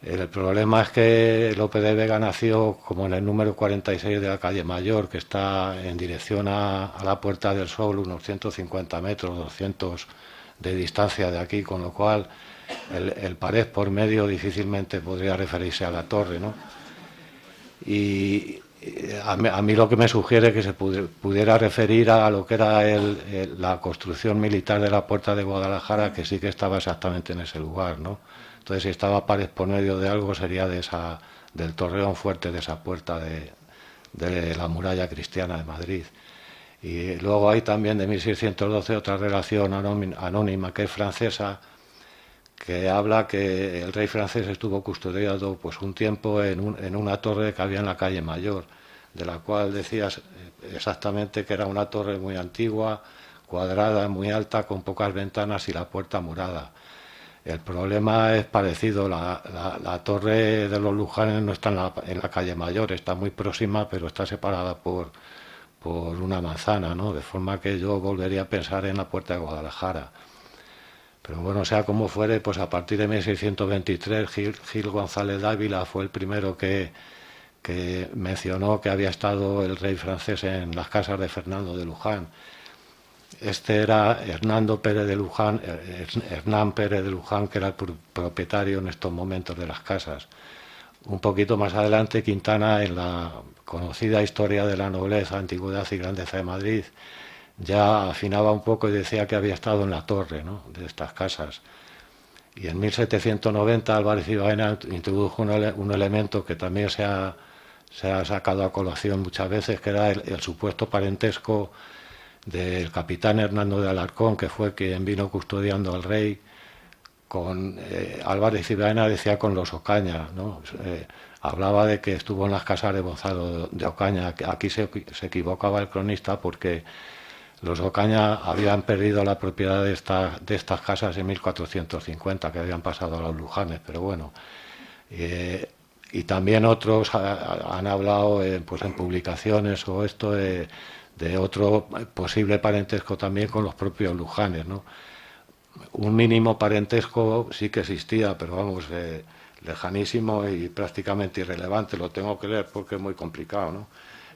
El problema es que Lope de Vega nació como en el número 46 de la calle Mayor, que está en dirección a la Puerta del Sol, unos 150 metros, 200 de distancia de aquí, con lo cual el pared por medio difícilmente podría referirse a la torre, ¿no? Y a mí lo que me sugiere que se pudiera referir a lo que era la construcción militar de la Puerta de Guadalajara, que sí que estaba exactamente en ese lugar, ¿no? Entonces, si estaba pared por medio de algo, sería del torreón fuerte de esa puerta de la muralla cristiana de Madrid. Y luego hay también de 1612 otra relación anónima que es francesa, que habla que el rey francés estuvo custodiado pues un tiempo en una torre que había en la calle Mayor, de la cual decías exactamente que era una torre muy antigua, cuadrada, muy alta, con pocas ventanas y la puerta murada. El problema es parecido, la torre de los Lujanes no está en la calle Mayor, está muy próxima, pero está separada por una manzana, ¿no? De forma que yo volvería a pensar en la Puerta de Guadalajara. Pero bueno, sea como fuere, pues a partir de 1623 Gil González Dávila fue el primero que mencionó que había estado el rey francés en las casas de Fernando de Luján. Este era Hernán Pérez de Luján, que era el propietario en estos momentos de las casas. Un poquito más adelante, Quintana, en la conocida Historia de la Nobleza, Antigüedad y Grandeza de Madrid, ya afinaba un poco y decía que había estado en la torre, ¿no?, de estas casas. Y en 1790 Álvarez y Baena introdujo un elemento que también se ha sacado a colación muchas veces, que era el supuesto parentesco del capitán Hernando de Alarcón, que fue quien vino custodiando al rey, con Álvarez y Baena decía con los Ocaña, ¿no? Hablaba de que estuvo en las casas de Gonzalo de Ocaña. Aquí se equivocaba el cronista porque los Ocaña habían perdido la propiedad de estas casas en 1450, que habían pasado a los Lujanes, pero bueno. Y también otros han hablado pues en publicaciones o esto de otro posible parentesco también con los propios Lujanes, ¿no? Un mínimo parentesco sí que existía, pero vamos, lejanísimo y prácticamente irrelevante. Lo tengo que leer porque es muy complicado, ¿no?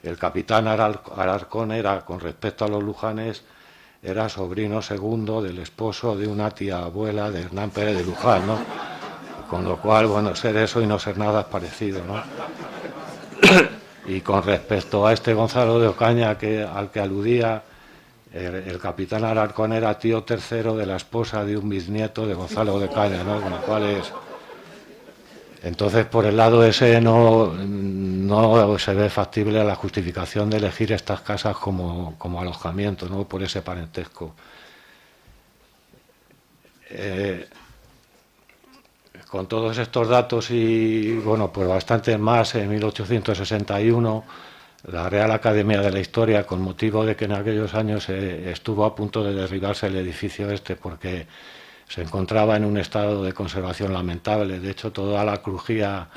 El capitán Alarcón era, con respecto a los Lujanes, era sobrino segundo del esposo de una tía abuela de Hernán Pérez de Luján, ¿no? Con lo cual, bueno, ser eso y no ser nada es parecido, ¿no? Y con respecto a este Gonzalo de Ocaña al que aludía, el capitán Alarcón era tío tercero de la esposa de un bisnieto de Gonzalo de Ocaña, ¿no? Con lo cual es... Entonces, por el lado ese no se ve factible la justificación de elegir estas casas como alojamiento, ¿no?, por ese parentesco. Con todos estos datos y, bueno, pues bastante más, en 1861, la Real Academia de la Historia, con motivo de que en aquellos años estuvo a punto de derribarse el edificio porque se encontraba en un estado de conservación lamentable. De hecho, toda la crujía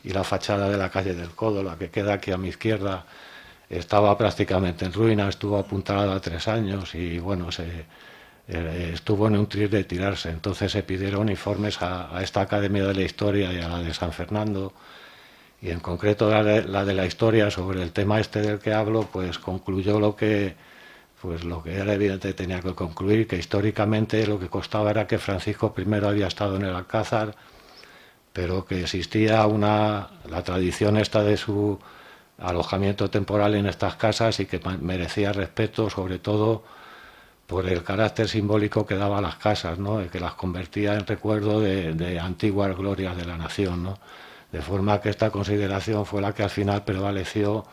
y la fachada de la calle del Codo, la que queda aquí a mi izquierda, estaba prácticamente en ruina, estuvo apuntalada 3 años y, bueno, estuvo en un tris de tirarse. Entonces se pidieron informes a esta Academia de la Historia y a la de San Fernando, y en concreto la de la Historia, sobre el tema este del que hablo, pues concluyó lo que era evidente tenía que concluir, que históricamente lo que constaba era que Francisco I había estado en el Alcázar, pero que existía la tradición esta de su alojamiento temporal en estas casas y que merecía respeto, sobre todo por el carácter simbólico que daba a las casas, ¿no?, que las convertía en recuerdo de antiguas glorias de la nación, ¿no? De forma que esta consideración fue la que al final prevaleció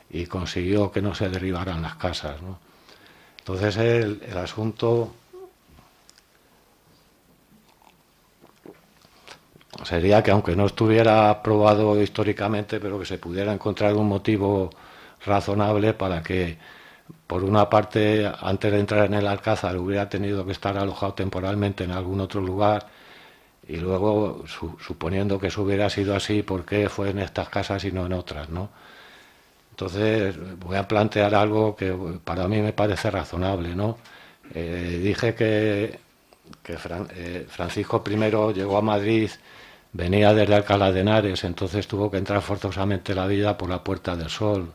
y consiguió que no se derribaran las casas, ¿no? Entonces el asunto sería que, aunque no estuviera probado históricamente, pero que se pudiera encontrar un motivo razonable para que por una parte, antes de entrar en el Alcázar, hubiera tenido que estar alojado temporalmente en algún otro lugar, y luego, suponiendo que eso hubiera sido así, ¿por qué fue en estas casas y no en otras, ¿no? Entonces, voy a plantear algo que para mí me parece razonable, ¿no? Dije que Francisco I llegó a Madrid, venía desde Alcalá de Henares, entonces tuvo que entrar forzosamente la villa por la Puerta del Sol.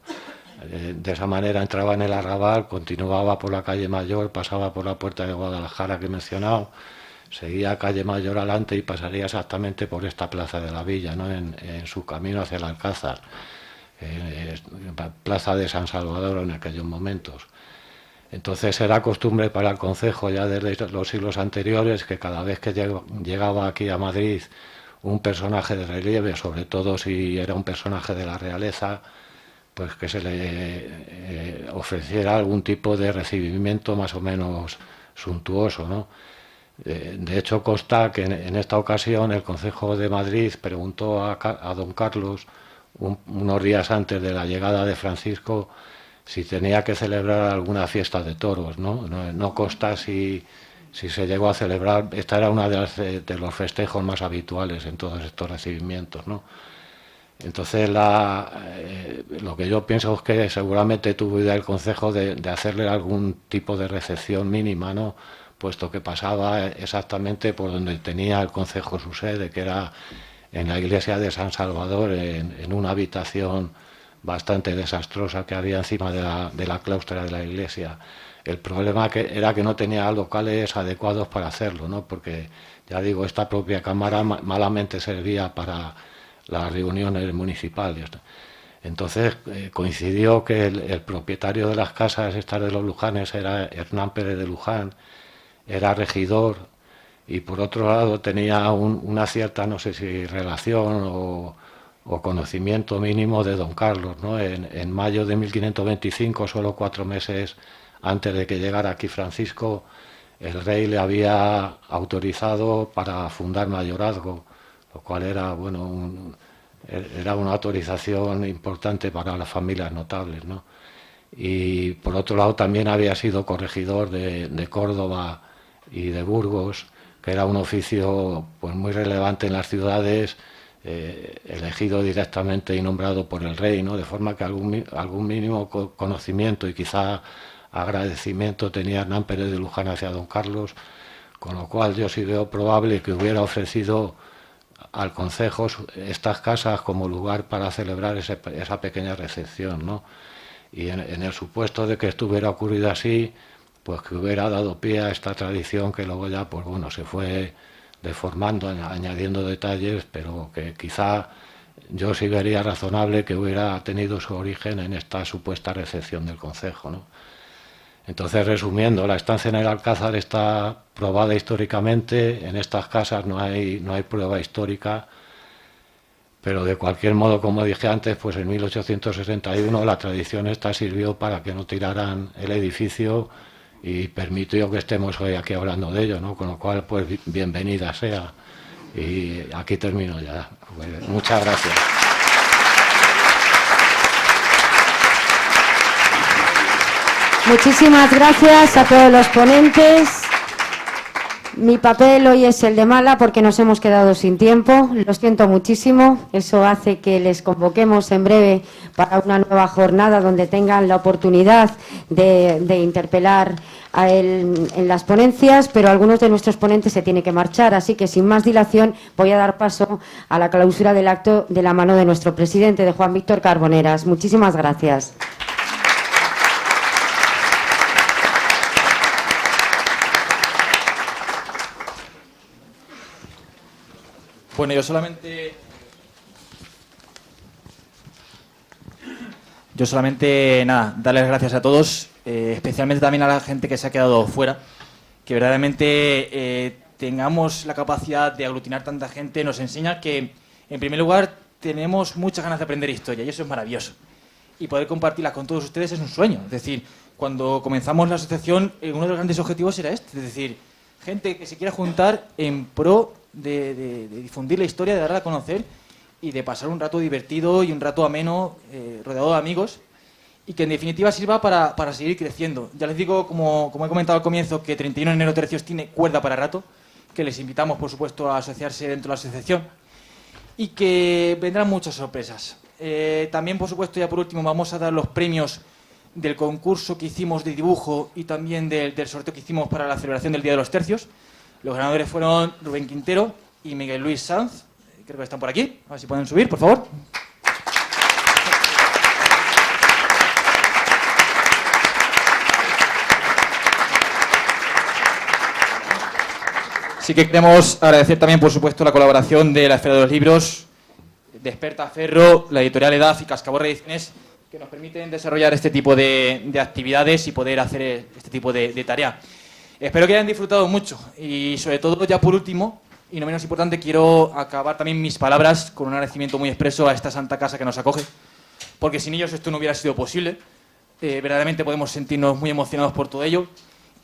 De esa manera entraba en el Arrabal, continuaba por la calle Mayor, pasaba por la Puerta de Guadalajara que he mencionado, seguía calle Mayor adelante y pasaría exactamente por esta plaza de la villa, ¿no? En su camino hacia el Alcázar, plaza de San Salvador en aquellos momentos. Entonces era costumbre para el concejo ya desde los siglos anteriores que cada vez que llegaba aquí a Madrid un personaje de relieve, sobre todo si era un personaje de la realeza, pues que se le ofreciera algún tipo de recibimiento más o menos suntuoso, ¿no? De hecho, consta que en esta ocasión el Concejo de Madrid preguntó a don Carlos, unos días antes de la llegada de Francisco, si tenía que celebrar alguna fiesta de toros, ¿no? No consta si se llegó a celebrar. Esta era una de los festejos más habituales en todos estos recibimientos, ¿no? Entonces, lo que yo pienso es que seguramente tuvo idea el Concejo de hacerle algún tipo de recepción mínima, ¿no? Puesto que pasaba exactamente por donde tenía el Concejo su sede, que era en la iglesia de San Salvador, en una habitación bastante desastrosa que había encima de la claustra de la iglesia. El problema era que no tenía locales adecuados para hacerlo, ¿no? Porque, ya digo, esta propia cámara malamente servía para las reuniones municipales. Entonces coincidió que el propietario de las casas estas de los Lujanes era Hernán Pérez de Luján, era regidor, y por otro lado tenía una cierta, no sé si relación o conocimiento mínimo de don Carlos, ¿no? En mayo de 1525, solo 4 meses antes de que llegara aquí Francisco, el rey le había autorizado para fundar mayorazgo, lo cual era, bueno, era una autorización importante para las familias notables, ¿no? Y por otro lado también había sido corregidor de Córdoba y de Burgos, que era un oficio pues muy relevante en las ciudades, elegido directamente y nombrado por el rey, ¿no? De forma que algún mínimo conocimiento y quizá agradecimiento tenía Hernán Pérez de Luján hacia don Carlos, con lo cual yo sí veo probable que hubiera ofrecido al concejo estas casas como lugar para celebrar esa pequeña recepción, ¿no? Y en el supuesto de que estuviera ocurrido así, pues que hubiera dado pie a esta tradición que luego ya, pues bueno, se fue deformando, añadiendo detalles, pero que quizá yo sí vería razonable que hubiera tenido su origen en esta supuesta recepción del concejo, ¿no? Entonces, resumiendo, la estancia en el Alcázar está probada históricamente, en estas casas no hay prueba histórica, pero de cualquier modo, como dije antes, pues en 1861 la tradición esta sirvió para que no tiraran el edificio y permitió que estemos hoy aquí hablando de ello, ¿no? Con lo cual, pues bienvenida sea. Y aquí termino ya. Pues, muchas gracias. Muchísimas gracias a todos los ponentes. Mi papel hoy es el de mala porque nos hemos quedado sin tiempo. Lo siento muchísimo. Eso hace que les convoquemos en breve para una nueva jornada donde tengan la oportunidad de interpelar a él en las ponencias, pero algunos de nuestros ponentes se tienen que marchar. Así que sin más dilación voy a dar paso a la clausura del acto de la mano de nuestro presidente, de Juan Víctor Carboneras. Muchísimas gracias. Bueno, yo solamente nada, darles gracias a todos, especialmente también a la gente que se ha quedado fuera, que verdaderamente tengamos la capacidad de aglutinar tanta gente, nos enseña que, en primer lugar, tenemos muchas ganas de aprender historia, y eso es maravilloso. Y poder compartirla con todos ustedes es un sueño. Es decir, cuando comenzamos la asociación, uno de los grandes objetivos era este, es decir, gente que se quiera juntar en pro de difundir la historia, de darla a conocer y de pasar un rato divertido y un rato ameno, rodeado de amigos. y que en definitiva sirva para seguir creciendo. Ya les digo, como he comentado al comienzo, que 31 enero tercios tiene cuerda para rato, que les invitamos, por supuesto, a asociarse dentro de la asociación y que vendrán muchas sorpresas. También, por supuesto, ya por último, vamos a dar los premios del concurso que hicimos de dibujo y también del sorteo que hicimos para la celebración del Día de los Tercios. Los ganadores fueron Rubén Quintero y Miguel Luis Sanz. Creo que están por aquí. A ver si pueden subir, por favor. Sí que queremos agradecer también, por supuesto, la colaboración de la Esfera de los Libros, de Experta Ferro, la editorial EDAF y Cascaborra Ediciones, que nos permiten desarrollar este tipo de actividades y poder hacer este tipo de tarea. Espero que hayan disfrutado mucho y, sobre todo, ya por último, y no menos importante, quiero acabar también mis palabras con un agradecimiento muy expreso a esta santa casa que nos acoge, porque sin ellos esto no hubiera sido posible. Verdaderamente podemos sentirnos muy emocionados por todo ello.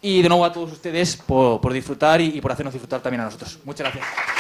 Y de nuevo a todos ustedes por disfrutar y por hacernos disfrutar también a nosotros. Muchas gracias.